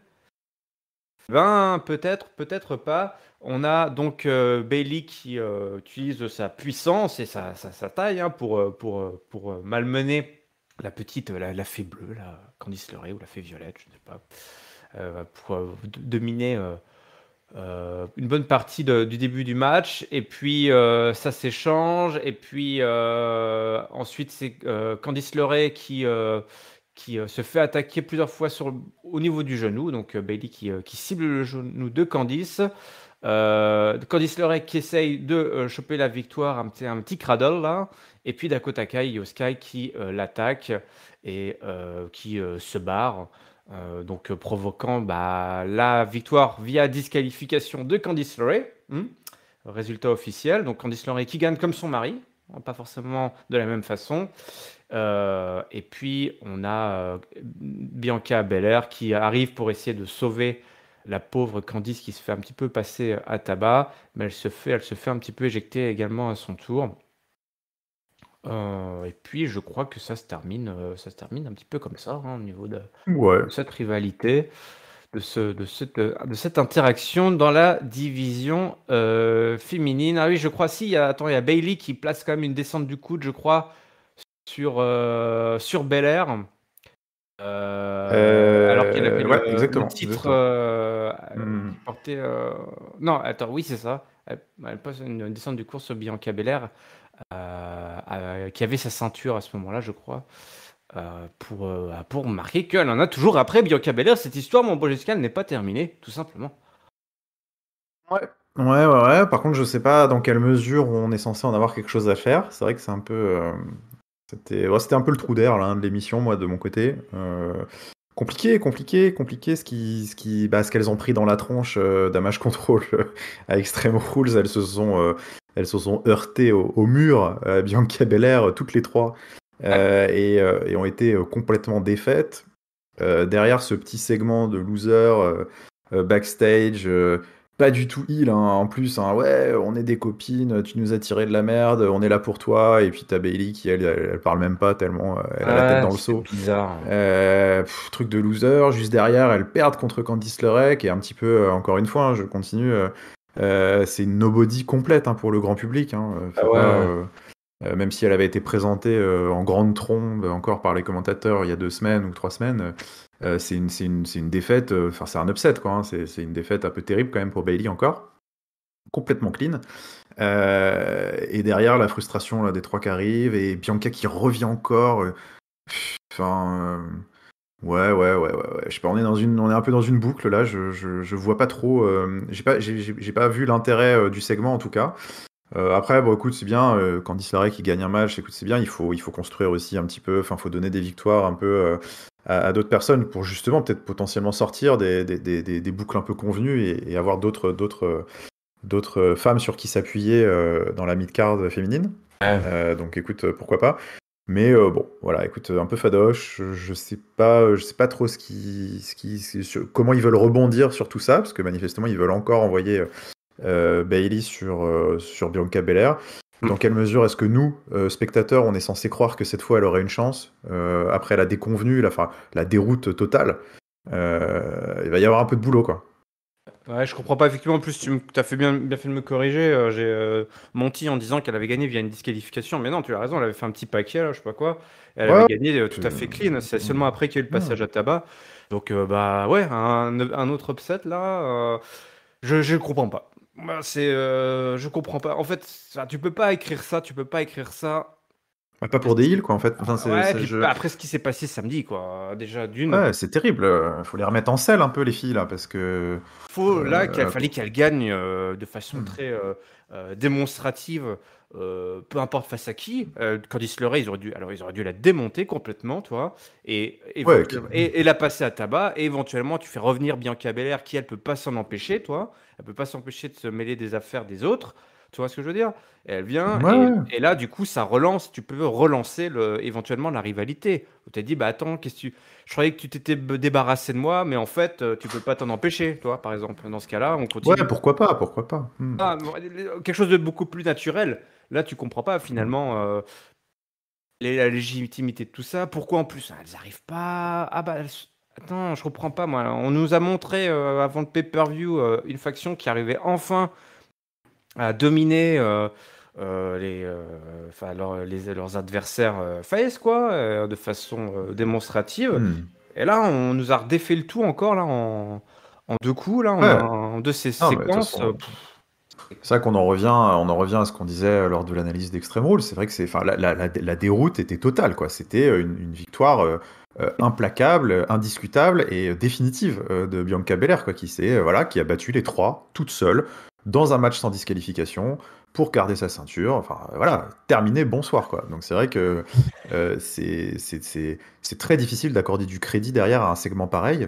Ben peut-être, peut-être pas. On a donc Bailey qui utilise sa puissance et sa taille hein, pour malmener la petite, la fée bleue, la Candice LeRae ou la fée violette, je ne sais pas, pour dominer une bonne partie du début du match. Et puis ça s'échange. Et puis ensuite c'est Candice LeRae qui se fait attaquer plusieurs fois au niveau du genou. Donc Bailey qui cible le genou de Candice. Candice LeRae qui essaye de choper la victoire, un petit cradle là. Et puis Dakota Kai, Io Sky qui l'attaque et qui se barre. Donc provoquant la victoire via disqualification de Candice LeRae. Résultat officiel. Donc Candice LeRae qui gagne comme son mari. Pas forcément de la même façon. Et puis on a Bianca Belair qui arrive pour essayer de sauver la pauvre Candice qui se fait un petit peu passer à tabac, mais elle se fait un petit peu éjecter également à son tour. Et puis je crois que ça se termine un petit peu comme ça, au niveau de Ouais. cette rivalité, de cette interaction dans la division féminine. Ah oui, je crois, si, il y a Bailey qui place quand même une descente du coude, je crois, sur Belair. Alors qu'elle avait Ouais, le exactement. titre Hmm. qui portait. Non, attends, oui, c'est ça. Elle passe une descente du cours sur Bianca Belair, qui avait sa ceinture à ce moment-là, je crois, pour marquer qu'elle en a toujours après Bianca Belair. Cette histoire, mon beau Jessica, elle n'est pas terminée, tout simplement. Ouais. Ouais. Par contre, je sais pas dans quelle mesure on est censé en avoir quelque chose à faire. C'est vrai que c'est un peu. C'était un peu le trou d'air là, de l'émission, moi, de mon côté. Compliqué ce qu'elles ont pris dans la tronche Damage Control à Extreme Rules. Elles se sont heurtées au mur, Bianca Belair, toutes les trois, et ont été complètement défaites. Derrière ce petit segment de loser backstage, pas du tout heal, hein, en plus, hein, ouais, on est des copines, tu nous as tiré de la merde, on est là pour toi, et puis t'as Bailey qui, elle parle même pas tellement elle a la tête Ouais, dans le c'est seau. bizarre. Truc de loser, juste derrière, elles perdent contre Candice LeRae, qui est un petit peu, encore une fois, hein, je continue, c'est une nobody complète, hein, pour le grand public, hein, Ah faut pas, ouais. même si elle avait été présentée en grande trombe encore par les commentateurs il y a 2 semaines ou 3 semaines, c'est une défaite, enfin c'est un upset quoi, hein, c'est une défaite un peu terrible quand même pour Bailey encore, complètement clean. Et derrière la frustration là, des trois qui arrivent et Bianca qui revient encore. Enfin, ouais. Je sais pas, on est un peu dans une boucle là. Je vois pas trop. J'ai pas vu l'intérêt du segment en tout cas. Après, bon, écoute, c'est bien. Candice LeRae qui gagne un match, écoute, c'est bien. Il faut construire aussi un petit peu. Enfin, faut donner des victoires un peu à d'autres personnes pour justement peut-être potentiellement sortir des boucles un peu convenues et avoir d'autres femmes sur qui s'appuyer dans la mid-card féminine. Ouais. Donc, écoute, pourquoi pas. Mais bon, voilà, écoute, un peu fadoche. Je sais pas trop comment ils veulent rebondir sur tout ça, parce que manifestement, ils veulent encore envoyer Bailey sur Bianca Belair. Dans quelle mesure est-ce que nous, spectateurs, on est censé croire que cette fois elle aurait une chance après la déconvenue, la déroute totale. Il va y avoir un peu de boulot, quoi. Ouais, je comprends pas. Effectivement, en plus, tu as fait bien fait de me corriger. J'ai menti en disant qu'elle avait gagné via une disqualification. Mais non, tu as raison, elle avait fait un petit paquet, là, je sais pas quoi. Elle avait Ouais, gagné tout à fait clean. C'est seulement après qu'il y a eu le passage à tabac. Donc, bah ouais, un autre upset, là, je comprends pas. Moi, je comprends pas. En fait, tu peux pas écrire ça, tu peux pas écrire ça. pas pour des heals, quoi, en fait. Enfin, Ouais, puis après ce qui s'est passé samedi, quoi. Déjà, d'une. ouais, c'est terrible. Faut les remettre en selle un peu, les filles, là, parce que. Là qu'il euh, fallait qu'elle gagne de façon hmm. très démonstrative, peu importe face à qui. Candice LeRae, ils auraient dû la démonter complètement, toi, et, Ouais, et la passer à tabac, et éventuellement tu fais revenir Bianca Belair, qui elle peut pas s'en empêcher, toi, elle peut pas s'empêcher de se mêler des affaires des autres, tu vois ce que je veux dire? Et elle vient, ouais. et là du coup ça relance, tu peux relancer éventuellement la rivalité. Où tu as dit, bah attends, je croyais que tu t'étais débarrassé de moi, mais en fait, tu peux pas t'en empêcher, toi, par exemple. Dans ce cas-là, on Ouais, continue. pourquoi pas, pourquoi pas. Hmm. Quelque chose de beaucoup plus naturel. Là, tu comprends pas Hmm. finalement la légitimité de tout ça. Pourquoi en plus elles n'arrivent pas? Ah bah, attends, je comprends pas moi. On nous a montré avant le pay-per-view une faction qui arrivait enfin à dominer enfin, leurs adversaires face, quoi, de façon démonstrative. Hmm. Et là, on nous a redéfait le tout encore là en deux coups là, Ouais. en deux Non, mais de toute séquences. façon. C'est vrai qu'on en revient à ce qu'on disait lors de l'analyse d'Extreme Rules. C'est vrai que enfin, la déroute était totale, quoi. C'était une victoire implacable, indiscutable et définitive de Bianca Belair, quoi, voilà, qui a battu les trois toute seule dans un match sans disqualification pour garder sa ceinture. Enfin, voilà, terminé, bonsoir, quoi. Donc c'est vrai que c'est très difficile d'accorder du crédit derrière à un segment pareil,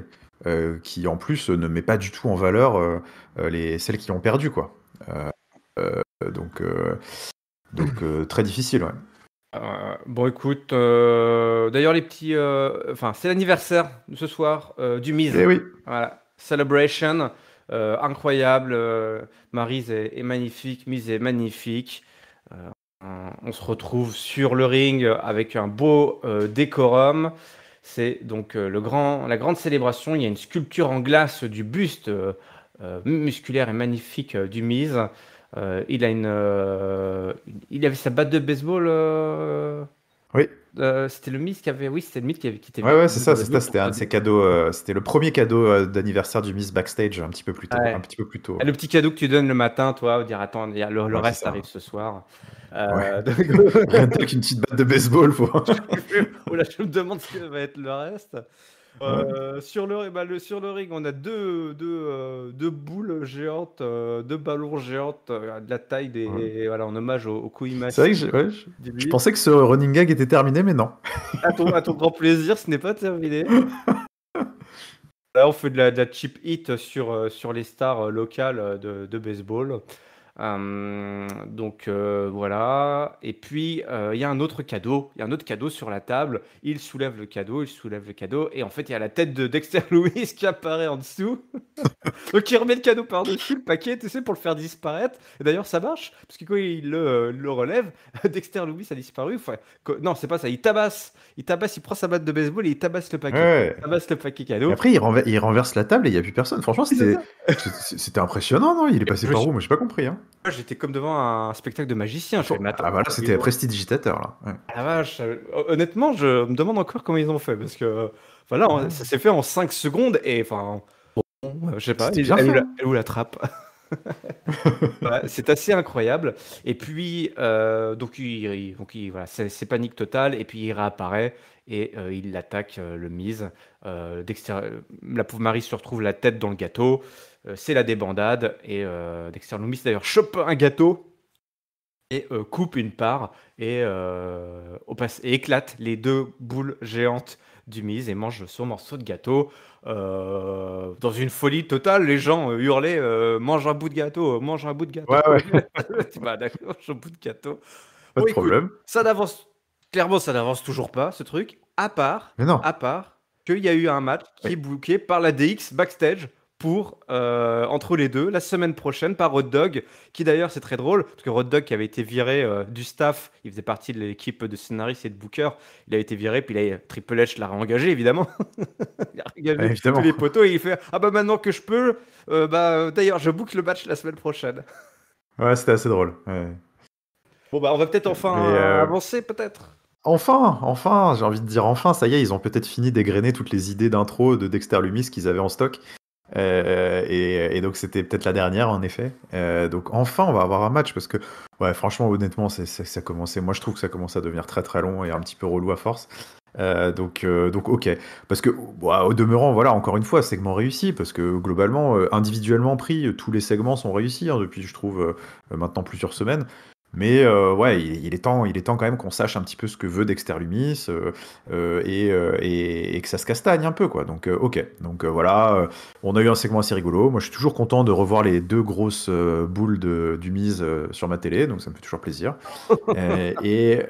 qui en plus ne met pas du tout en valeur celles qui ont perdu, quoi. Euh, donc, très difficile, ouais. Bon, écoute, d'ailleurs, les petits. Enfin, c'est l'anniversaire de ce soir du Miz. Eh oui, Voilà. Celebration, incroyable. Maryse est magnifique, Miz est magnifique. On se retrouve sur le ring avec un beau décorum. C'est donc la grande célébration. Il y a une sculpture en glace du buste musculaire et magnifique du Miz. Il avait sa batte de baseball. Oui. C'était le Miz qui avait. Oui, c'était le Miz qui était Ouais, c'est ça, baseball c'était pour un de ses cadeaux. C'était le premier cadeau d'anniversaire du Miss backstage un petit peu plus tôt. Ouais. Un petit peu plus tôt. Le petit cadeau que tu donnes le matin, toi, dire attends, le Ouais, c'est reste ça. arrive ce soir. Ouais. Donc- Rien de tel qu'une petite batte de baseball. Oh là, je me demande ce que va être le reste. Sur le ring, on a deux boules géantes, deux ballons géantes de la taille des. Voilà, en hommage au Koimachi. C'est vrai que je pensais que ce running gag était terminé, mais non. À ton grand plaisir, ce n'est pas terminé. Là, on fait de la cheap hit sur les stars locales de baseball. Donc voilà. Et puis il y a un autre cadeau. Il y a un autre cadeau sur la table. Il soulève le cadeau. Et en fait, il y a la tête de Dexter Lewis qui apparaît en dessous. Donc il remet le cadeau par-dessus le paquet, tu sais, pour le faire disparaître. Et d'ailleurs, ça marche, parce que quand il le relève, Dexter Lewis a disparu. Enfin, non, c'est pas ça. Il tabasse, il prend sa batte de baseball et il tabasse le paquet. Ouais. Il tabasse le paquet Et cadeau. après, il renverse la table et il n'y a plus personne. Franchement, c'était impressionnant, non? Il est passé par où? Moi, j'ai pas compris. Hein. Moi, j'étais comme devant un spectacle de magicien. Je fais, mais attends, Ah, voilà, c'était prestidigitateur, là. Ouais. ah la vache, honnêtement, je me demande encore comment ils ont fait, parce que voilà, ça s'est fait en 5 secondes, et enfin, je sais pas, C'était bien fait, hein. elle est où la trappe? Ouais, c'est assez incroyable. Et puis, voilà, c'est panique totale. Et puis, il réapparaît et il attaque le Miz. La pauvre Marie se retrouve la tête dans le gâteau. C'est la débandade. Et Dexter Lumis, d'ailleurs, chope un gâteau et coupe une part et éclate les deux boules géantes du Miz et mange son morceau de gâteau. Dans une folie totale, les gens hurlaient mange un bout de gâteau, mange un bout de gâteau. Ouais. Bah d'accord, mange un bout de gâteau. Pas Bon, de écoute, problème. clairement, ça n'avance toujours pas, ce truc, Mais non. à part qu'il y a eu un match qui est booké par la DX backstage pour, entre les deux, la semaine prochaine, par Road Dogg, qui d'ailleurs, c'est très drôle, parce que Road Dogg qui avait été viré du staff, il faisait partie de l'équipe de scénaristes et de booker, il a été viré, puis là, Triple H l'a réengagé, évidemment. Il a réengagé Évidemment. tous les poteaux, et il fait « Ah bah maintenant que je peux, d'ailleurs, je book le match la semaine prochaine. » Ouais, c'était assez drôle. Ouais. Bon bah, on va peut-être enfin avancer, peut-être. Enfin, j'ai envie de dire enfin, ça y est, ils ont peut-être fini d'égrener toutes les idées d'intro de Dexter Lumis qu'ils avaient en stock. Et donc c'était peut-être la dernière en effet. Donc enfin on va avoir un match parce que ouais franchement honnêtement ça commençait. Moi je trouve que ça commence à devenir très très long et un petit peu relou à force. Donc ok parce que au demeurant voilà encore une fois segment réussi parce que globalement individuellement pris tous les segments sont réussis hein, depuis je trouve maintenant plusieurs semaines. Mais ouais, il est temps quand même qu'on sache un petit peu ce que veut Dexter Lumis et que ça se castagne un peu quoi. Donc ok, donc voilà, on a eu un segment assez rigolo. Moi, je suis toujours content de revoir les deux grosses boules du Miz sur ma télé, donc ça me fait toujours plaisir. Et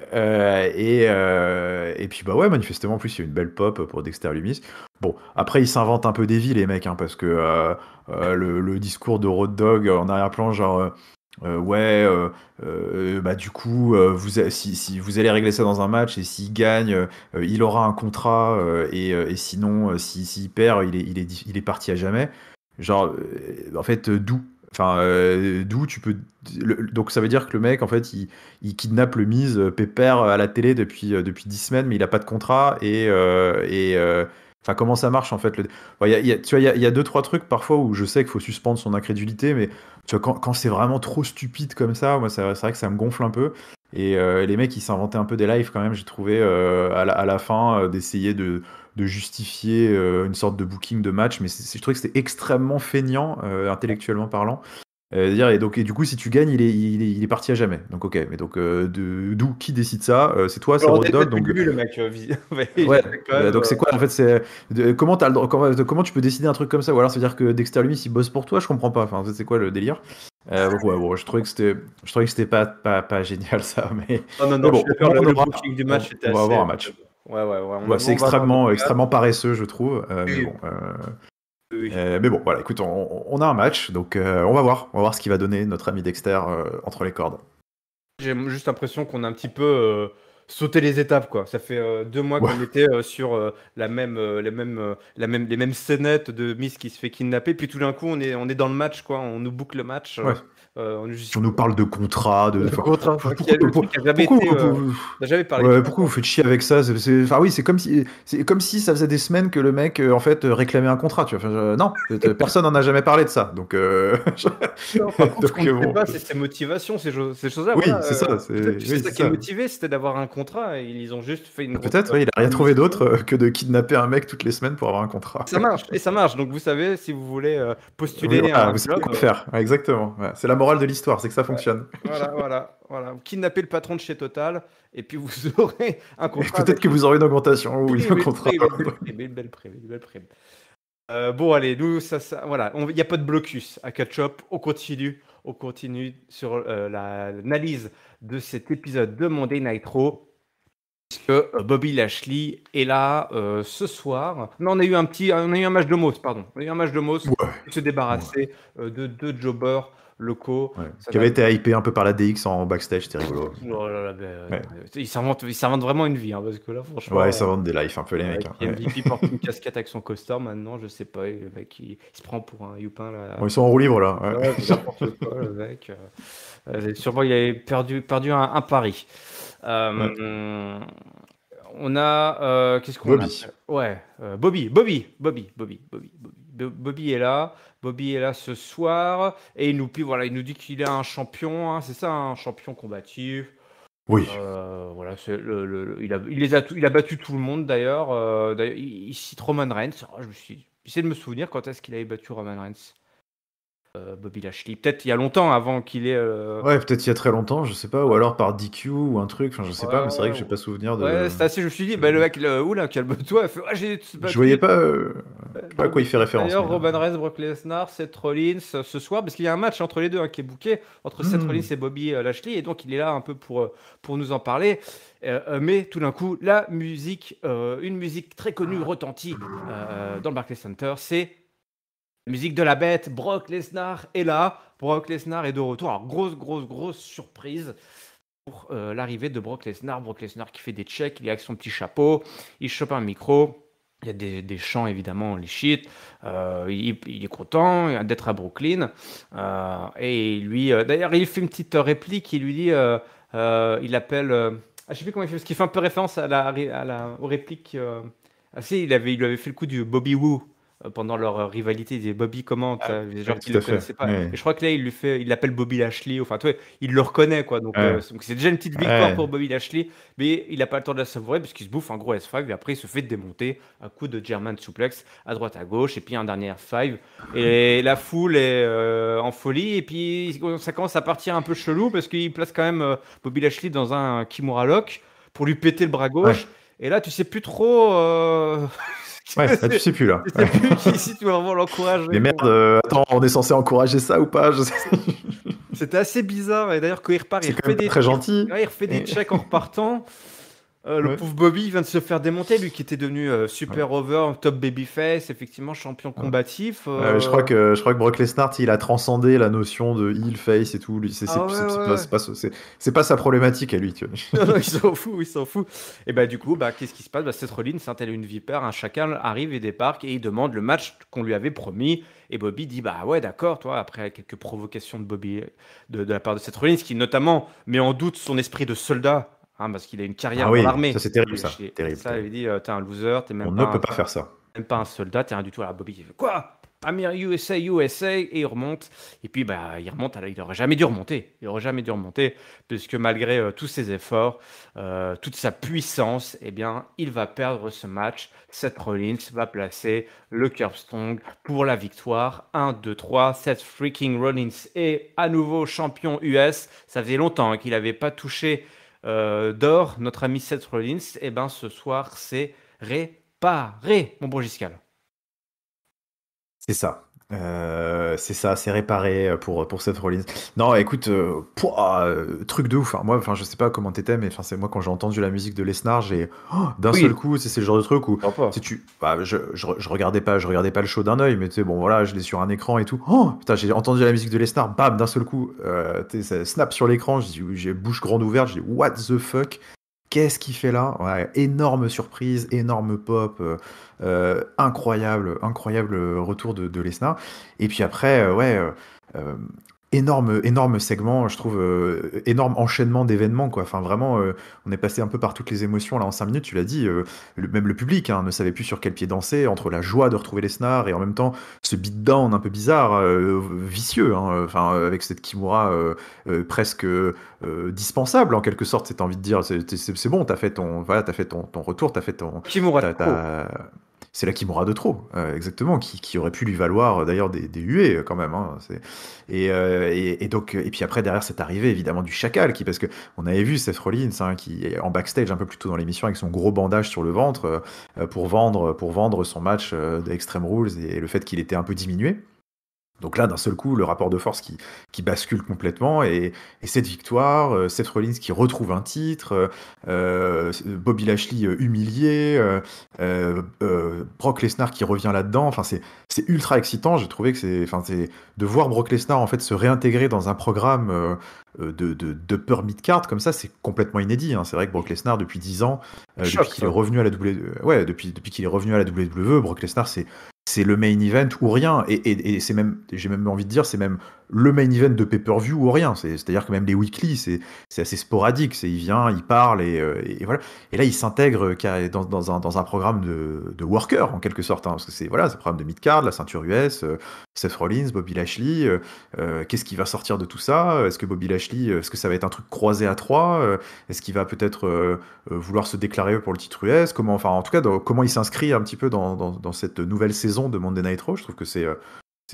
puis bah ouais, manifestement en plus il y a une belle pop pour Dexter Lumis. Bon, après ils s'inventent un peu des vies les mecs, hein, parce que le discours de Road Dogg en arrière-plan genre bah du coup, si vous allez régler ça dans un match et s'il gagne, il aura un contrat et sinon, s'il perd, il est parti à jamais. Genre, en fait, d'où? Enfin, d'où tu peux. Donc ça veut dire que le mec, en fait, il kidnappe le Miz pépère à la télé depuis 10 semaines, mais il a pas de contrat enfin, comment ça marche en fait tu vois, il y a deux, trois trucs parfois où je sais qu'il faut suspendre son incrédulité, mais tu vois, quand c'est vraiment trop stupide comme ça, moi, c'est vrai que ça me gonfle un peu. Et les mecs, ils s'inventaient un peu des lives quand même, j'ai trouvé à la fin d'essayer de justifier une sorte de booking de match, mais je trouvais que c'était extrêmement feignant, intellectuellement parlant. Et du coup, si tu gagnes, il est parti à jamais. Donc, ok. Mais donc, d'où qui décide ça? C'est toi, c'est Alors, Road Dogg. Donc, le début, le mec. ouais. Donc, c'est quoi en fait? Comment tu peux décider un truc comme ça? Ou alors, ça veut dire que Dexter Lumis il bosse pour toi? Je comprends pas. Enfin, c'est quoi le délire? Donc, ouais, bon, je trouvais que c'était pas génial ça. Mais Non, bon, je suis d'accord, le booking du match était on va assez. avoir un match. Ouais. Ouais, c'est extrêmement paresseux, je trouve. Mais Oui. bon. oui. Mais bon, voilà, écoute, on a un match, donc on va voir ce qu'il va donner notre ami Dexter entre les cordes. J'ai juste l'impression qu'on a un petit peu sauté les étapes, quoi. Ça fait 2 mois Ouais. qu'on était sur les mêmes scénettes de Miss qui se fait kidnapper, puis tout d'un coup, on est dans le match, quoi. On nous boucle le match. Ouais. On nous On nous parle de contrat, le contrat, enfin, qui a le truc qui a jamais pourquoi, été. On n'a jamais parlé de ouais, ça, pourquoi vous quoi. faites chier avec ça? Enfin oui, c'est comme si ça faisait des semaines que le mec en fait réclamait un contrat. Tu vois. Enfin, non, personne n'en a jamais parlé de ça. Donc, Non, par contre, ce qu'on donc ne sait bon, pas, c'est ses motivations, ces choses-là. oui, Voilà, c'est ça. peut-être que c'est Oui, ça c'est qui est ça. motivé, c'était d'avoir un contrat et ils ont juste fait une grosse Peut-être, oui, il a rien trouvé mission. d'autre que de kidnapper un mec toutes les semaines pour avoir un contrat. Ça marche, et ça marche. Donc vous savez, si vous voulez Oui, postuler à voilà, un vous savez job, quoi faire. Ouais, exactement. Ouais, c'est la morale de l'histoire, c'est que ça ouais, fonctionne. voilà. Vous kidnappez le patron de chez Total, et puis vous aurez un Et contrat peut-être avec que vous aurez une augmentation ou une un contrat. belle prime, une belle prime. Bon, allez, nous, voilà, il n'y a pas de blocus à catch-up. On continue sur l'analyse de cet épisode de Monday Night Raw. Puisque Bobby Lashley est là ce soir. Non, on a eu un match de Moss, pardon. On a eu un match de Moss Ouais, pour se débarrasser de deux jobbers locaux. ouais. Ça Qui va. avait été hypé un peu par la DX en backstage, c'était rigolo. Oh là là, Ouais, ils s'inventent vraiment une vie, hein, parce que là, franchement, ouais, ça vend des lives un peu les mecs. Hein. qui Ouais. MVP porte une casquette avec son costard maintenant, je sais pas, le mec il se prend pour un youpin là. Bon, ils sont en roue libre là. Ouais. Ouais, c'est n'importe quoi, le mec. Sûrement, il avait perdu un pari. Ouais. Euh, On a. Qu'est-ce qu'on a? Bobby. Ouais, Bobby est là. Bobby est là ce soir. Et voilà, il nous dit qu'il est un champion. Hein, c'est ça, un champion combatif. Oui. Voilà, il a battu tout le monde d'ailleurs. D'ailleurs, il cite Roman Reigns. Oh, j'essaie de me souvenir quand est-ce qu'il avait battu Roman Reigns. Bobby Lashley. Peut-être il y a longtemps avant qu'il ait. Ouais, peut-être il y a très longtemps, je sais pas, ou alors par DQ ou un truc, enfin je sais pas, mais c'est vrai que j'ai Ouais, pas souvenir ouais, de. c'est assez. Je me suis dit, bah, le mec, oula, calme-toi. Il fait, ah, j'ai Je battu. voyais pas, pas à quoi il fait référence. D'ailleurs, Mais, Roman Reigns, Brock Lesnar, Seth Rollins ce soir, parce qu'il y a un match entre les deux qui est booké entre Seth Rollins et Bobby Lashley, et donc il est là un peu pour nous en parler. Mais tout d'un coup, une musique très connue retentit dans le Barclays Center, c'est la musique de la bête. Brock Lesnar est là, Brock Lesnar est de retour. Alors, grosse surprise pour l'arrivée de Brock Lesnar. Brock Lesnar qui fait des checks, il est avec son petit chapeau, il chope un micro. Il y a des chants évidemment, les shit. Il est content d'être à Brooklyn. Et lui, d'ailleurs, il fait une petite réplique. Il lui dit, il appelle. Je sais plus comment il fait, parce qu'il fait un peu référence aux répliques. Si, il lui avait fait le coup du Bobby Woo pendant leur rivalité. Il disait Bobby comment, les gens ouais, qui tout le à fait. connaissaient pas. Ouais. Et je crois que là, il l'appelle Bobby Lashley. Enfin, tu vois, il le reconnaît quoi. Donc, Ouais. c'est déjà une petite victoire Ouais. pour Bobby Lashley, mais il n'a pas le temps de la savourer parce qu'il se bouffe un gros S5 et après il se fait démonter à coup de German suplex à droite à gauche et puis un dernier F5 et la foule est en folie et puis ça commence à partir un peu chelou parce qu'il place quand même Bobby Lashley dans un Kimura Lock pour lui péter le bras Ouais. gauche et là tu sais plus trop Ouais, là, tu sais plus là. tu sais plus si tu vas vraiment l'encourager. Mais merde, attends, on est censé encourager ça ou pas? Je sais. C'était assez bizarre et d'ailleurs quand il repart C'est quand même pas très gentil. il refait des Et- checks en repartant. Le Ouais. pauvre Bobby il vient de se faire démonter, lui qui était devenu super over, top babyface, effectivement champion combatif. Je crois que Brock Lesnar, il a transcendé la notion de heel face et tout. Lui, Ah ouais, ouais. c'est pas sa problématique à lui. Tu vois. Il s'en fout, il s'en fout. Et bah du coup, qu'est-ce qui se passe? Seth Rollins, tel une vipère, un chacal arrive et débarque et il demande le match qu'on lui avait promis. Et Bobby dit bah ouais d'accord, toi après quelques provocations de Bobby de la part de Seth Rollins qui notamment met en doute son esprit de soldat. Hein, parce qu'il a une carrière Ah dans oui, l'armée. ça c'est terrible, ça. Et Terrible, ça, il terrible. dit t'es un loser, t'es On ne peut pas faire ça. même pas un soldat, t'es rien du tout. Alors Bobby il fait quoi? Amir USA, USA, et il remonte. Et puis il remonte, il aurait jamais dû remonter. Il aurait jamais dû remonter, puisque malgré tous ses efforts, toute sa puissance, eh bien, il va perdre ce match. Seth Rollins va placer le curb strong pour la victoire. 1, 2, 3. Seth freaking Rollins est à nouveau champion US. Ça faisait longtemps qu'il n'avait pas touché d'or, notre ami Seth Rollins. Et ben ce soir, c'est réparé, mon bon Giscal. C'est ça. C'est ça, c'est réparé pour Seth Rollins. Non, écoute, truc de ouf, hein. Moi, enfin, je sais pas comment t'étais, mais enfin, c'est moi quand j'ai entendu la musique de Lesnar, d'un seul Oui, coup, c'est le genre de truc où sympa. tu sais, bah, je regardais pas le show d'un œil, mais tu sais, bon, voilà, je l'ai sur un écran et tout. Putain, j'ai entendu la musique de Lesnar, bam, d'un seul coup, tu sais, ça snap sur l'écran, j'ai bouche grande ouverte, j'ai dit, what the fuck? Qu'est-ce qu'il fait là? Ouais, énorme surprise, énorme pop, incroyable, incroyable retour de Lesnar. Et puis après, euh, énorme segment, je trouve, énorme enchaînement d'événements, quoi. Enfin, vraiment, on est passé un peu par toutes les émotions là en 5 minutes, tu l'as dit. Même le public hein, ne savait plus sur quel pied danser, entre la joie de retrouver Lesnar et en même temps ce beatdown un peu bizarre, vicieux, hein, enfin, avec cette Kimura presque dispensable en quelque sorte, c'est envie de dire, c'est bon, t'as fait ton retour, t'as fait ton, Kimura de t'as, trop. t'as- c'est la Kimura de trop, exactement, qui aurait pu lui valoir d'ailleurs des huées quand même. Hein, et donc, et puis après derrière cette arrivée évidemment du Chacal, parce que on avait vu Seth Rollins hein, qui est en backstage un peu plus tôt dans l'émission avec son gros bandage sur le ventre pour vendre son match d'Extreme Rules et le fait qu'il était un peu diminué. Donc là, d'un seul coup, le rapport de force qui bascule complètement et cette victoire, Seth Rollins qui retrouve un titre, Bobby Lashley humilié, Brock Lesnar qui revient là-dedans. Enfin, c'est ultra excitant. J'ai trouvé que c'est de voir Brock Lesnar en fait se réintégrer dans un programme d'upper mid-card comme ça, c'est complètement inédit. Hein. C'est vrai que Brock Lesnar depuis 10 ans, depuis Choc, qu'il est ça. revenu à la ouais, depuis qu'il est revenu à la WWE, Brock Lesnar c'est le main event ou rien. Et c'est même, j'ai même envie de dire, c'est même le main event de pay-per-view ou rien. C'est-à-dire que même les weekly, c'est assez sporadique. Il vient, il parle et voilà. Et là, il s'intègre dans un programme de worker en quelque sorte. Hein, parce que c'est voilà, c'est un programme de mid-card, la ceinture US, Seth Rollins, Bobby Lashley. Qu'est-ce qui va sortir de tout ça? Est-ce que Bobby Lashley, est-ce que ça va être un truc croisé à trois? Est-ce qu'il va peut-être vouloir se déclarer pour le titre US? Comment, enfin, en tout cas, comment il s'inscrit un petit peu dans cette nouvelle saison de Monday Night Raw? Je trouve que c'est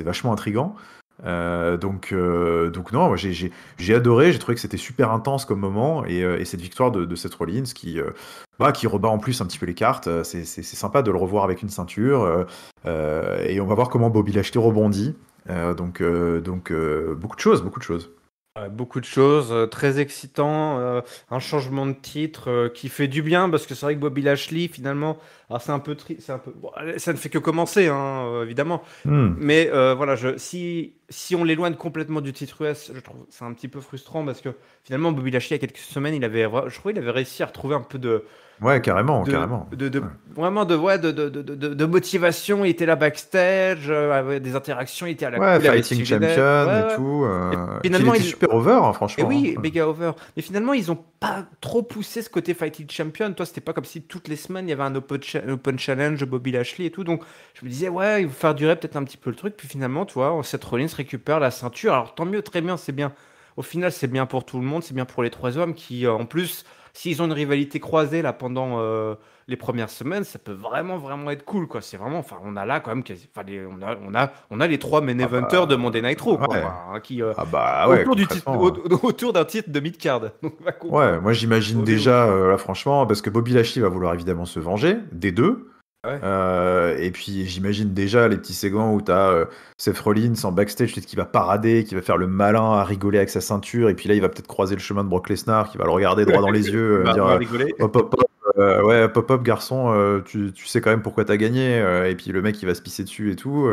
vachement intriguant. Donc non, moi, j'ai adoré, j'ai trouvé que c'était super intense comme moment et cette victoire de Seth Rollins qui rebat en plus un petit peu les cartes, c'est sympa de le revoir avec une ceinture et on va voir comment Bobby Lashley rebondit. Beaucoup de choses, beaucoup de choses. Ouais, beaucoup de choses, très excitant, un changement de titre qui fait du bien parce que c'est vrai que Bobby Lashley finalement, alors c'est un peu, bon, ça ne fait que commencer hein, évidemment, Hmm. mais voilà, si on l'éloigne complètement du titre US, je trouve c'est un petit peu frustrant parce que finalement Bobby Lashley il y a quelques semaines je trouvais il avait réussi à retrouver un peu Ouais, carrément, de, carrément. Ouais. vraiment de motivation. Il était là backstage, avec des interactions, il était à la Ouais, cool, il avait Fighting suivi d'aide. Champion et Ouais. tout. Et Et puis il finalement, était super over, hein, et franchement. oui, Hein. méga over. Mais finalement, ils ont pas trop poussé ce côté Fighting Champion. Toi, c'était pas comme si toutes les semaines il y avait un open challenge de Bobby Lashley et tout. Donc, je me disais, ouais, il va faire durer peut-être un petit peu le truc. Puis finalement, tu vois, Seth Rollins récupère la ceinture. Alors, tant mieux, très bien, c'est bien. Au final, c'est bien pour tout le monde, c'est bien pour les trois hommes qui, en plus, s'ils ont une rivalité croisée là pendant les premières semaines, ça peut vraiment, vraiment être cool, quoi. C'est vraiment, enfin, on a là quand même, enfin, on a les trois main Ah eventers de Monday bah, Night Raw, quoi, ouais. enfin, hein, qui, Ah bah ouais, autour du titre, concrètement. autour d'un titre de mid-card. Donc, on va Ouais, comprendre. moi j'imagine On est où? déjà, là franchement, parce que Bobby Lashley va vouloir évidemment se venger des deux. Ouais. Et puis j'imagine déjà les petits segments où t'as Seth Rollins en backstage, peut-être qu'il va parader, qui va faire le malin à rigoler avec sa ceinture, et puis là il va peut-être croiser le chemin de Brock Lesnar, qui va le regarder droit dans les yeux, On dire va rigoler. hop hop hop, ouais hop hop garçon, tu sais quand même pourquoi t'as gagné, et puis le mec il va se pisser dessus et tout.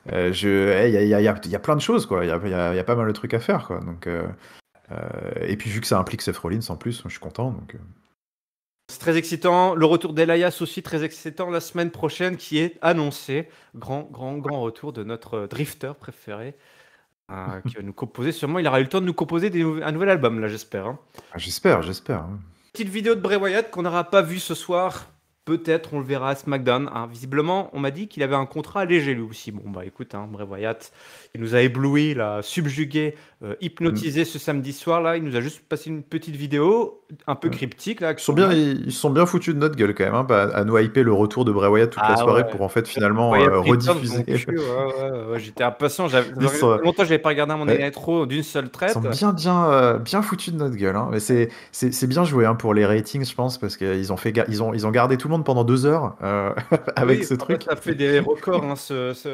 Il y a plein de choses quoi, il y a pas mal de trucs à faire quoi. Donc et puis vu que ça implique Seth Rollins en plus, je suis content. Donc C'est très excitant. Le retour d'Elias aussi très excitant la semaine prochaine qui est annoncé. Grand retour de notre drifter préféré qui va nous composer. Sûrement, il aura eu le temps de nous composer un nouvel album, là, j'espère. Hein. j'espère. Hein. Petite vidéo de Bray Wyatt qu'on n'aura pas vue ce soir. Peut-être on le verra à SmackDown. Hein. Visiblement, on m'a dit qu'il avait un contrat léger lui aussi. Bon, bah écoute, hein, Bray Wyatt, il nous a ébloui, là, subjugué, Mm. hypnotisé ce samedi soir. Là, il nous a juste passé une petite vidéo un peu cryptique là. Ils sont bien, ils se sont bien foutus de notre gueule quand même, hein, à nous hyper le retour de Bray Wyatt toute la soirée pour en fait finalement rediffuser. J'étais impatient. Ça Ils faisait sont, longtemps que j'avais pas regardé un Monday ouais, Night Raw d'une seule ils sont traite. bien foutus de notre gueule, hein. Mais c'est bien joué, hein, pour les ratings, je pense, parce qu'ils ont ils ont gardé tout le monde pendant 2 heures avec Oui, ce en fait, truc. ça fait des records, hein,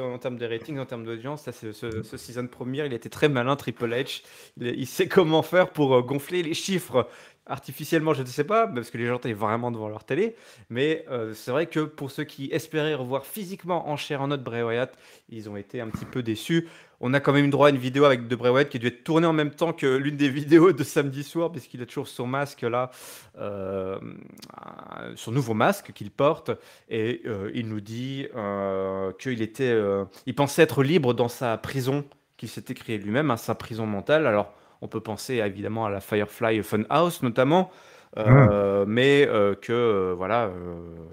en termes de ratings, en termes d'audience. Ce season premiere, il était très malin, Triple H. Il sait comment faire pour gonfler les chiffres artificiellement, je ne sais pas, parce que les gens étaient vraiment devant leur télé. Mais c'est vrai que pour ceux qui espéraient revoir physiquement en chair en os Bray Wyatt, ils ont été un petit peu déçus. On a quand même eu droit à une vidéo avec de Bray Wyatt qui a dû être tournée en même temps que l'une des vidéos de samedi soir, puisqu'il a toujours son masque là, euh, son nouveau masque qu'il porte. Et il nous dit il pensait être libre dans sa prison qu'il s'était créée lui-même, hein, sa prison mentale. Alors, on peut penser évidemment à la Firefly Funhouse notamment, mais voilà,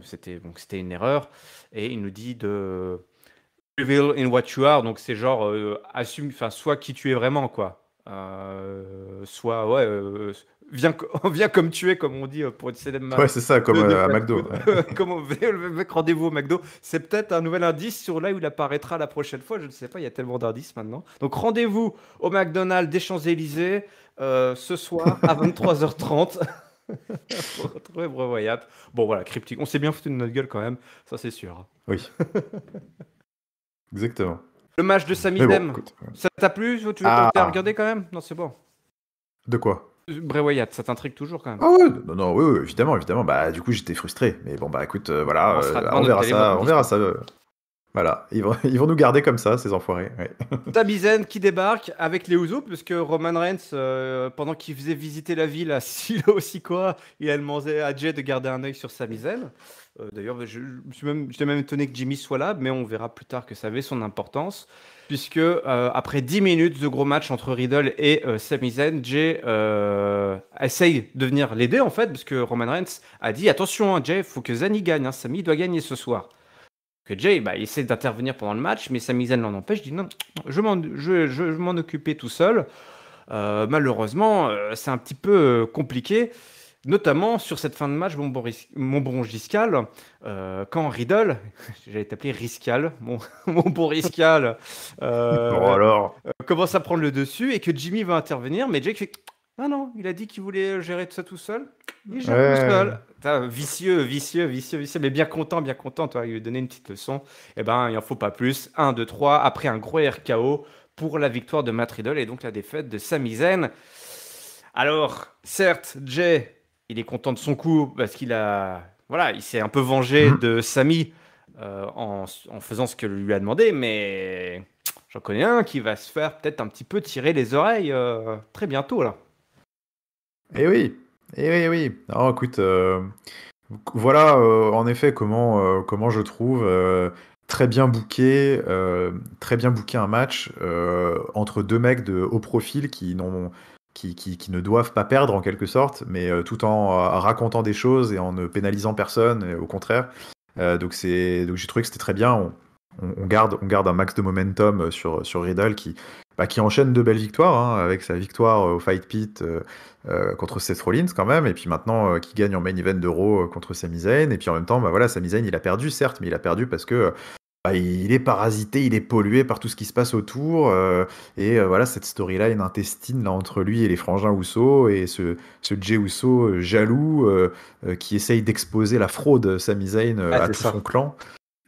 c'était une erreur. Et il nous dit de reveal in what you are, donc c'est genre assume, enfin, soit qui tu es vraiment, quoi. Soit ouais, viens, viens comme tu es, comme on dit pour une célèbre Ouais, c'est ça, comme de à fast McDo. food. Comment le mec, rendez-vous au McDo. C'est peut-être un nouvel indice sur là où il apparaîtra la prochaine fois. Je ne sais pas, il y a tellement d'indices maintenant. Donc rendez-vous au McDonald's des Champs-Élysées ce soir à 23h30 pour retrouver Bray Wyatt. Bon voilà, cryptique. On s'est bien foutu de notre gueule quand même, ça c'est sûr. Oui, exactement. Le match de Sami Mais bon, Zayn, écoute. ça t'a plu? Tu veux Ah, regarder quand même? Non, c'est bon. de quoi? Bray Wyatt, ça t'intrigue toujours quand même. Ah ouais, non, oui, oui, évidemment, évidemment. Bah, du coup, j'étais frustré. Mais bon, bah, écoute, voilà, On sera devant on notre verra télé, ça, moi, on verra ça. Voilà, ils vont nous garder comme ça, ces enfoirés. Ouais. Sami Zayn qui débarque avec les Usos, puisque Roman Reigns, pendant qu'il faisait visiter la ville à Silo Sikoa, il a demandé à Jay de garder un œil sur Sami Zayn. D'ailleurs, j'étais même étonné que Jimmy soit là, mais on verra plus tard que ça avait son importance, puisque après 10 minutes de gros match entre Riddle et Sami Zayn, Jay essaye de venir l'aider en fait, parce que Roman Reigns a dit attention, hein, Jay, il faut que Zayn y gagne, hein, Sami doit gagner ce soir. Que Jay, il essaie d'intervenir pendant le match, mais Sami Zayn l'en empêche. Il dit non, je m'en occupais tout seul. Malheureusement, c'est un petit peu compliqué, notamment sur cette fin de match, mon bon Giscal, quand Riddle, j'allais t'appeler Riscal, mon bon Riscal, Bon, alors. commence à prendre le dessus et que Jimmy va intervenir, mais Jake fait ah non, il a dit qu'il voulait gérer tout ça tout seul. Il gère tout Ouais. seul. Putain, vicieux, mais bien content, toi, il lui donner une petite leçon. Eh ben, il en faut pas plus. 1, 2, 3, après un gros RKO pour la victoire de Matt Riddle et donc la défaite de Sami Zayn. Alors, certes, Jay, il est content de son coup parce voilà, il s'est un peu vengé de Sami en faisant ce que lui a demandé, mais j'en connais un qui va se faire peut-être un petit peu tirer les oreilles très bientôt là. Eh oui, eh oui, eh oui. Non, écoute, voilà, en effet, comment je trouve très bien booké un match entre deux mecs de haut profil qui ne doivent pas perdre en quelque sorte, mais tout en racontant des choses et en ne pénalisant personne, et au contraire. Donc j'ai trouvé que c'était très bien. On garde un max de momentum sur Riddle qui enchaîne de belles victoires, hein, avec sa victoire au Fight Pit contre Seth Rollins quand même, et puis maintenant qui gagne en main event de Raw contre Sami Zayn, et puis en même temps, bah voilà, Sami Zayn il a perdu certes, mais il a perdu parce que il est parasité, il est pollué par tout ce qui se passe autour, et voilà cette storyline intestine là entre lui et les frangins Uso, et ce Jey Uso jaloux qui essaye d'exposer la fraude Sami Zayn à tout son clan.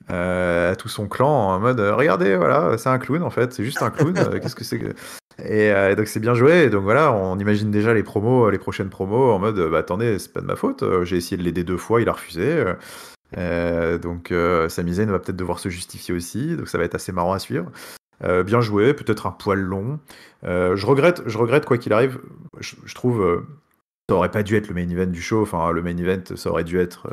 À tout son clan en mode regardez, voilà, c'est un clown en fait, c'est juste un clown, qu'est-ce que c'est que. Et donc c'est bien joué, et donc voilà, on imagine déjà les prochaines promos en mode bah attendez, c'est pas de ma faute, j'ai essayé de l'aider 2 fois, il a refusé. Donc Sami Zayn va peut-être devoir se justifier aussi, donc ça va être assez marrant à suivre. Bien joué, peut-être un poil long. Je regrette quoi qu'il arrive, je trouve ça aurait pas dû être le main event du show, enfin le main event ça aurait dû être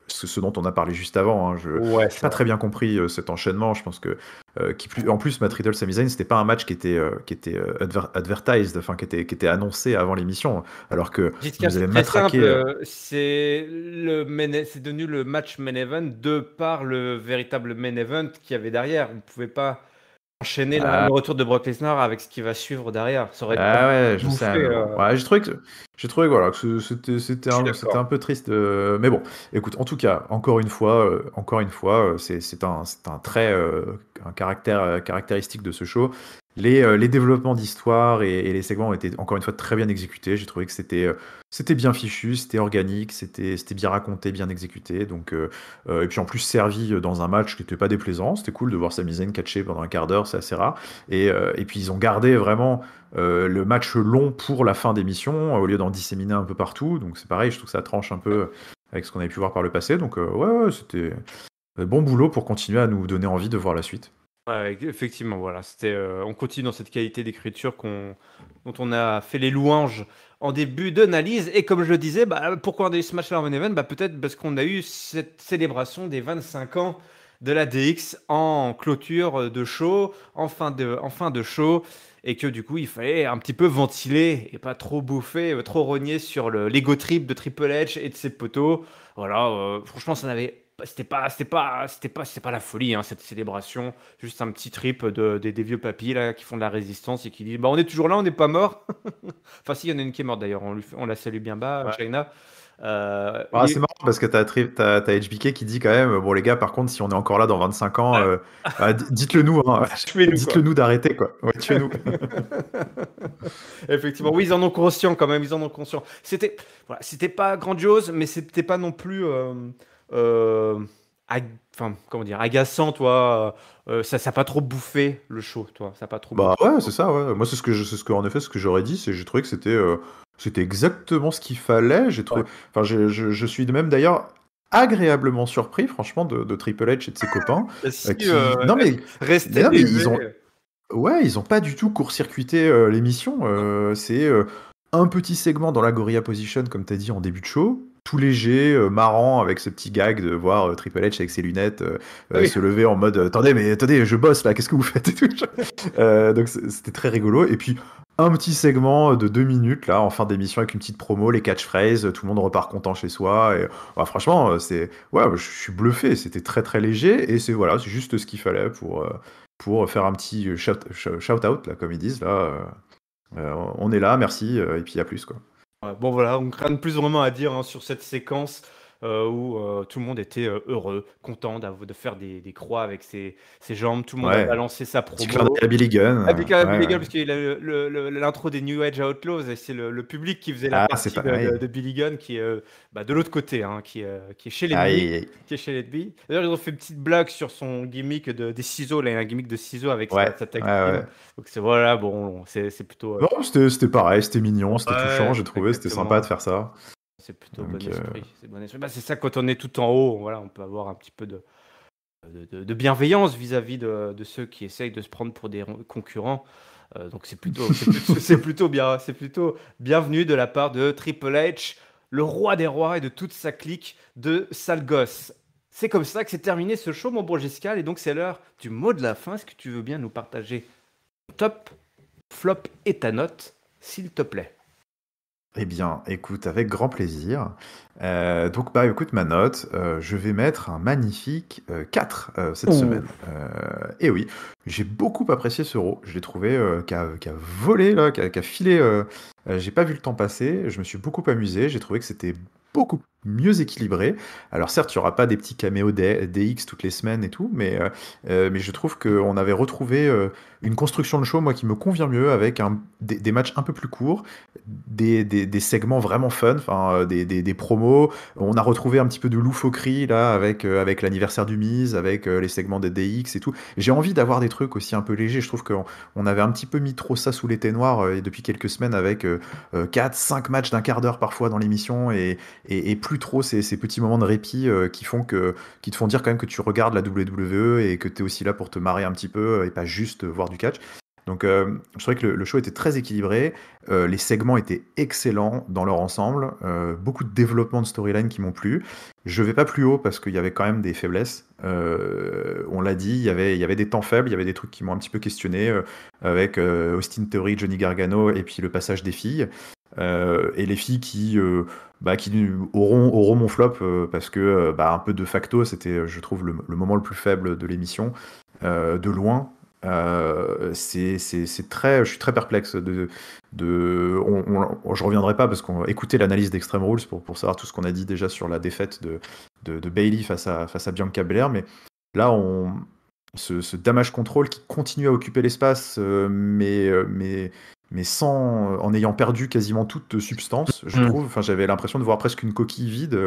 ce dont on a parlé juste avant, hein. Je n'ai pas très bien compris cet enchaînement. Je pense que en plus Matt Riddle Sami Zayn, c'était pas un match qui était advertised, enfin qui était annoncé avant l'émission, alors que vous avez matraqué. C'est devenu le match main event de par le véritable main event qu'il y avait derrière. On ne pouvait pas enchaîner le retour de Brock Lesnar avec ce qui va suivre derrière. Ça aurait ouais, je sais. Ouais, j'ai J'ai trouvé voilà, que c'était Je suis c'était un d'accord. peu triste. Mais bon, écoute, en tout cas, encore une fois, c'est un trait, un caractère caractéristique de ce show. Les développements d'histoire et les segments ont été encore une fois très bien exécutés. J'ai trouvé que c'était bien fichu, c'était organique, c'était bien raconté, bien exécuté. Donc, et puis en plus servi dans un match qui n'était pas déplaisant. C'était cool de voir Sami Zayn catcher pendant un quart d'heure, c'est assez rare. Et puis ils ont gardé vraiment le match long pour la fin d'émission au lieu d'en disséminer un peu partout. Donc c'est pareil, je trouve que ça tranche un peu avec ce qu'on avait pu voir par le passé. Donc ouais, c'était bon boulot pour continuer à nous donner envie de voir la suite. Ouais, effectivement, voilà, on continue dans cette qualité d'écriture dont on a fait les louanges en début d'analyse. Et comme je le disais, bah, pourquoi on a eu ce match-là en main event? Bah, peut-être parce qu'on a eu cette célébration des 25 ans de la DX en clôture de show, en fin de show, et que du coup, il fallait un petit peu ventiler et pas trop bouffer, trop rogner sur l'ego trip de Triple H et de ses potos. Voilà, franchement, c'était pas la folie, hein, cette célébration. Juste un petit trip des vieux papis là, qui font de la résistance et qui disent bah, on est toujours là, on n'est pas mort. Enfin, si, il y en a une qui est morte d'ailleurs, on la salue bien bas, Ouais. China. Ah, c'est marrant parce que t'as HBK qui dit quand même, bon les gars, par contre, si on est encore là dans 25 ans, dites-le nous, hein. Tuez-nous, Dites-le quoi. nous d'arrêter, quoi. Ouais, tuez-nous. Effectivement, oui, ils en ont conscience quand même, ils en ont conscience. C'était pas grandiose, mais c'était pas non plus, euh, enfin, comment dire, agaçant, toi. Ça n'a pas trop bouffé le show, toi. Ça n'a pas trop Bah bouffé. ouais, c'est ça, ouais. Moi, en effet, ce que j'aurais dit, j'ai trouvé que c'était exactement ce qu'il fallait. J'ai Ouais. trouvé, enfin, je suis de même d'ailleurs agréablement surpris, franchement, de Triple H et de ses copains, Bah, si, non rester mais non mais léger. ils ont pas du tout court-circuité l'émission. C'est un petit segment dans la Gorilla Position, comme t'as dit en début de show, tout léger, marrant, avec ce petit gag de voir Triple H avec ses lunettes Ah oui. se lever en mode attendez, je bosse là, qu'est-ce que vous faites et tout. Donc c'était très rigolo. Et puis un petit segment de 2 minutes là en fin d'émission avec une petite promo, les catchphrases, tout le monde repart content chez soi. Et bah, franchement, je suis bluffé. C'était très très léger et c'est juste ce qu'il fallait pour faire un petit shout-out, là, comme ils disent. Là, on est là, merci, et puis à plus, quoi. Ouais, bon voilà, on rien de plus vraiment à dire, hein, sur cette séquence où tout le monde était heureux, content de faire des croix avec ses jambes. Tout le monde a Ouais, balancé sa petit clin d'œil promo. à Billy Avec Gunn, Billy ouais, Gunn, ouais. parce qu'il y a eu l'intro des New Age Outlaws, et c'est le public qui faisait la Ah, c'est partie de, pareil. de Billy Gunn qui est bah, de l'autre côté, hein, qui est chez l'ennemi. Aïe, aïe. Qui est chez l'ennemi. D'ailleurs, ils ont fait une petite blague sur son gimmick des ciseaux, là, il a un gimmick de ciseaux avec Ouais, sa ouais, tag team. ouais. Donc voilà, bon, c'est plutôt. Non, c'était pareil, c'était mignon, c'était touchant, Ouais, j'ai trouvé, c'était sympa de exactement. faire ça. C'est plutôt bon Donc, esprit. C'est bon esprit. Bah, c'est ça, quand on est tout en haut, voilà, on peut avoir un petit peu de bienveillance vis-à-vis de ceux qui essayent de se prendre pour des concurrents. Donc c'est plutôt bienvenu de la part de Triple H, le roi des rois et de toute sa clique de sales gosses. C'est comme ça que c'est terminé ce show, mon bon Giscal, et donc c'est l'heure du mot de la fin. Est-ce que tu veux bien nous partager ton top, flop et ta note, s'il te plaît? eh bien, écoute, avec grand plaisir. Donc, bah, écoute, ma note, je vais mettre un magnifique 4 cette Ouh. semaine. Et oui, j'ai beaucoup apprécié ce Raw. Je l'ai trouvé qui a volé, là, qui a filé. J'ai pas vu le temps passer. Je me suis beaucoup amusé. J'ai trouvé que c'était beaucoup mieux équilibré. Alors, certes, il n'y aura pas des petits caméos DX toutes les semaines et tout, mais je trouve qu'on avait retrouvé une construction de show, moi, qui me convient mieux, avec des matchs un peu plus courts, des segments vraiment fun, enfin des promos. On a retrouvé un petit peu de loufoquerie là avec l'anniversaire du Miz, avec les segments des DX et tout. J'ai envie d'avoir des trucs aussi un peu légers. Je trouve qu'on avait un petit peu mis trop ça sous les noirs et depuis quelques semaines avec 4-5 matchs d'un quart d'heure parfois dans l'émission et plus trop ces petits moments de répit qui te font dire quand même que tu regardes la WWE et que tu es aussi là pour te marrer un petit peu et pas juste voir du catch. Donc je trouvais que le show était très équilibré, les segments étaient excellents dans leur ensemble, beaucoup de développement de storyline qui m'ont plu. Je vais pas plus haut parce qu'il y avait quand même des faiblesses. On l'a dit, il y avait des temps faibles, il y avait des trucs qui m'ont un petit peu questionné, avec Austin Theory, Johnny Gargano et puis le passage des filles. Et les filles qui auront mon flop parce que un peu de facto, c'était, je trouve, le moment le plus faible de l'émission, de loin. c'est très, je suis très perplexe je reviendrai pas parce qu'on écoutait l'analyse d'Extreme Rules pour savoir tout ce qu'on a dit déjà sur la défaite de Bayley face à Bianca Belair, mais là ce damage control qui continue à occuper l'espace, mais en ayant perdu quasiment toute substance, je trouve. Enfin, j'avais l'impression de voir presque une coquille vide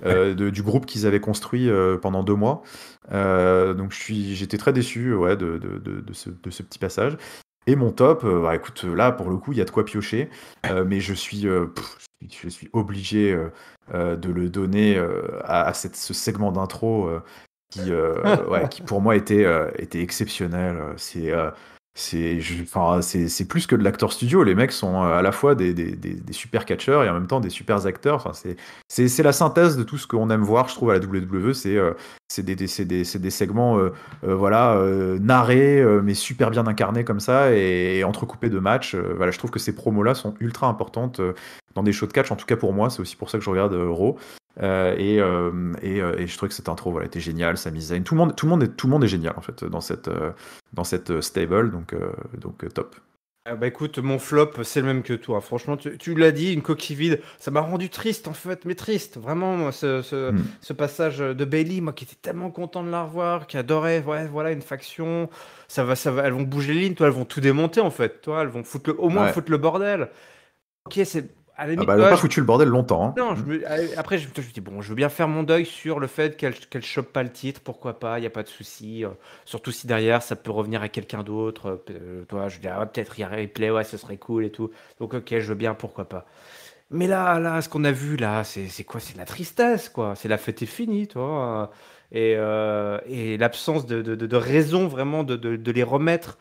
du groupe qu'ils avaient construit pendant 2 mois. Donc j'étais très déçu de ce petit passage. Et mon top, écoute, là pour le coup, il y a de quoi piocher, mais je suis obligé de le donner à ce segment d'intro qui pour moi était exceptionnel. C'est plus que de l'acteur studio. Les mecs sont à la fois des super catcheurs et en même temps des super acteurs. Enfin, c'est la synthèse de tout ce qu'on aime voir, je trouve, à la WWE. C'est des segments narrés, mais super bien incarnés comme ça et entrecoupés de matchs. Voilà, je trouve que ces promos-là sont ultra importantes dans des shows de catch. En tout cas pour moi, c'est aussi pour ça que je regarde Raw. Et je trouvais que cette intro était géniale, Sami Zayn, tout le monde est génial en fait dans cette stable, donc top. Bah écoute, mon flop, c'est le même que toi. Franchement, tu l'as dit, une coquille vide. Ça m'a rendu triste en fait, mais triste. Vraiment, moi, ce passage de Bayley, moi qui étais tellement content de la revoir, qui adorait, voilà, une faction. Ça va, elles vont bouger les lignes, toi, elles vont tout démonter en fait. Toi, elles vont au moins foutre le bordel. Ok, c'est. À la limite, elles n'ont pas foutu le bordel longtemps. Non, après, je me dis, bon, je veux bien faire mon deuil sur le fait qu'elle chope pas le titre, pourquoi pas, il n'y a pas de souci. Surtout si derrière, ça peut revenir à quelqu'un d'autre. Toi, je dis, peut-être il y a replay, ouais, ce serait cool et tout. Donc, ok, je veux bien, pourquoi pas. Mais là, ce qu'on a vu, là, c'est quoi? C'est de la tristesse, quoi. C'est la fête est finie, toi. Et l'absence de raison, vraiment, de les remettre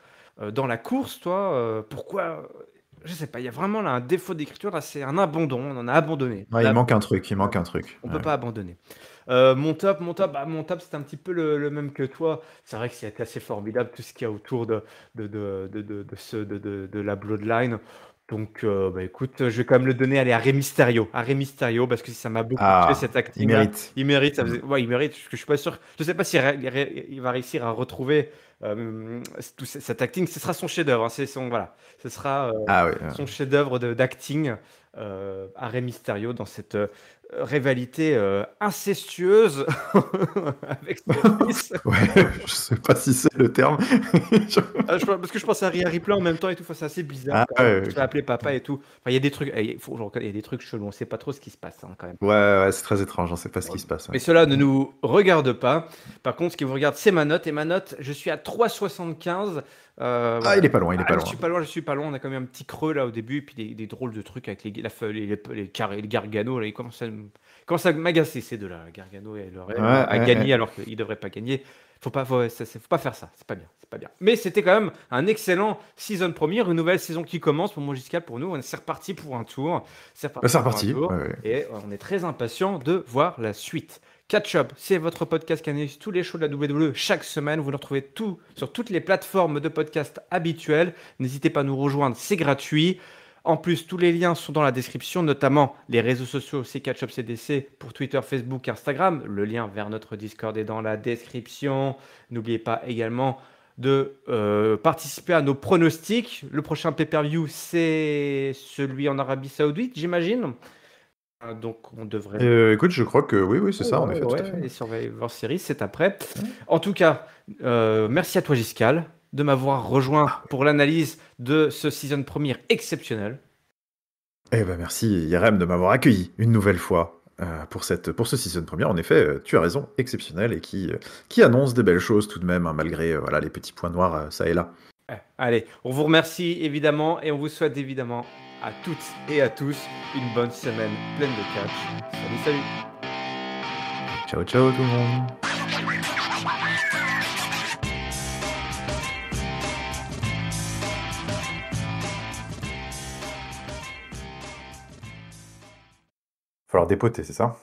dans la course, toi. Pourquoi? Je sais pas, il y a vraiment là un défaut d'écriture, là c'est un abandon, on en a abandonné. Ouais, il manque un truc. On peut pas abandonner. Mon top, c'est un petit peu le même que toi. C'est vrai que c'est assez formidable tout ce qu'il y a autour de la Bloodline. Donc, écoute, je vais quand même le donner à Rey Mysterio. À Rey Mysterio, parce que ça m'a beaucoup tué cet acting. Il mérite. Il mérite. Il mérite. Parce que je suis pas sûr. Je sais pas si il va réussir à retrouver tout cet acting. Ce sera son chef-d'œuvre. Hein, ce sera son chef-d'œuvre d'acting à Rey Mysterio dans cette rivalité incestueuse avec son fils. Je sais pas si c'est le terme. Parce que je pense à Rhea Ripley en même temps et tout, c'est assez bizarre. Je l'ai appelé papa et tout. Enfin, il y a des trucs, il y a des trucs chelous, on sait pas trop ce qui se passe quand même. Ouais, c'est très étrange, on sait pas ce qui se passe. Mais cela ne nous regarde pas. Par contre, ce qui vous regarde, c'est ma note. Et ma note, je suis à 3,75. Il est pas loin, Je suis pas loin. On a quand même un petit creux là au début, et puis des drôles de trucs avec les Gargano. Là, ils commencent à m'agacer ces deux-là. Gargano et le a gagné alors qu'ils devraient pas gagner. Faut pas faire ça. C'est pas bien. Mais c'était quand même un excellent season première, une nouvelle saison qui commence pour Mogiscal, pour nous. C'est reparti pour un tour. C'est reparti. Et on est très impatient de voir la suite. Catch Up, c'est votre podcast qui analyse tous les shows de la WWE chaque semaine. Vous le retrouvez sur toutes les plateformes de podcast habituelles. N'hésitez pas à nous rejoindre, c'est gratuit. En plus, tous les liens sont dans la description, notamment les réseaux sociaux, c'est Catch Up CDC pour Twitter, Facebook, Instagram. Le lien vers notre Discord est dans la description. N'oubliez pas également de participer à nos pronostics. Le prochain pay-per-view, c'est celui en Arabie Saoudite, j'imagine. Donc, on devrait. Écoute, je crois que oui, c'est ça, en effet. Tout à fait. Les Survivor Series, c'est après. En tout cas, merci à toi, Giscal, de m'avoir rejoint pour l'analyse de ce season première exceptionnel. Merci, Yerem, de m'avoir accueilli une nouvelle fois pour ce season première. En effet, tu as raison, exceptionnel et qui annonce des belles choses tout de même, hein, malgré les petits points noirs, ça et là. Allez, on vous remercie évidemment et on vous souhaite évidemment à toutes et à tous une bonne semaine pleine de catch. Salut. Ciao tout le monde. Falloir dépoter, c'est ça?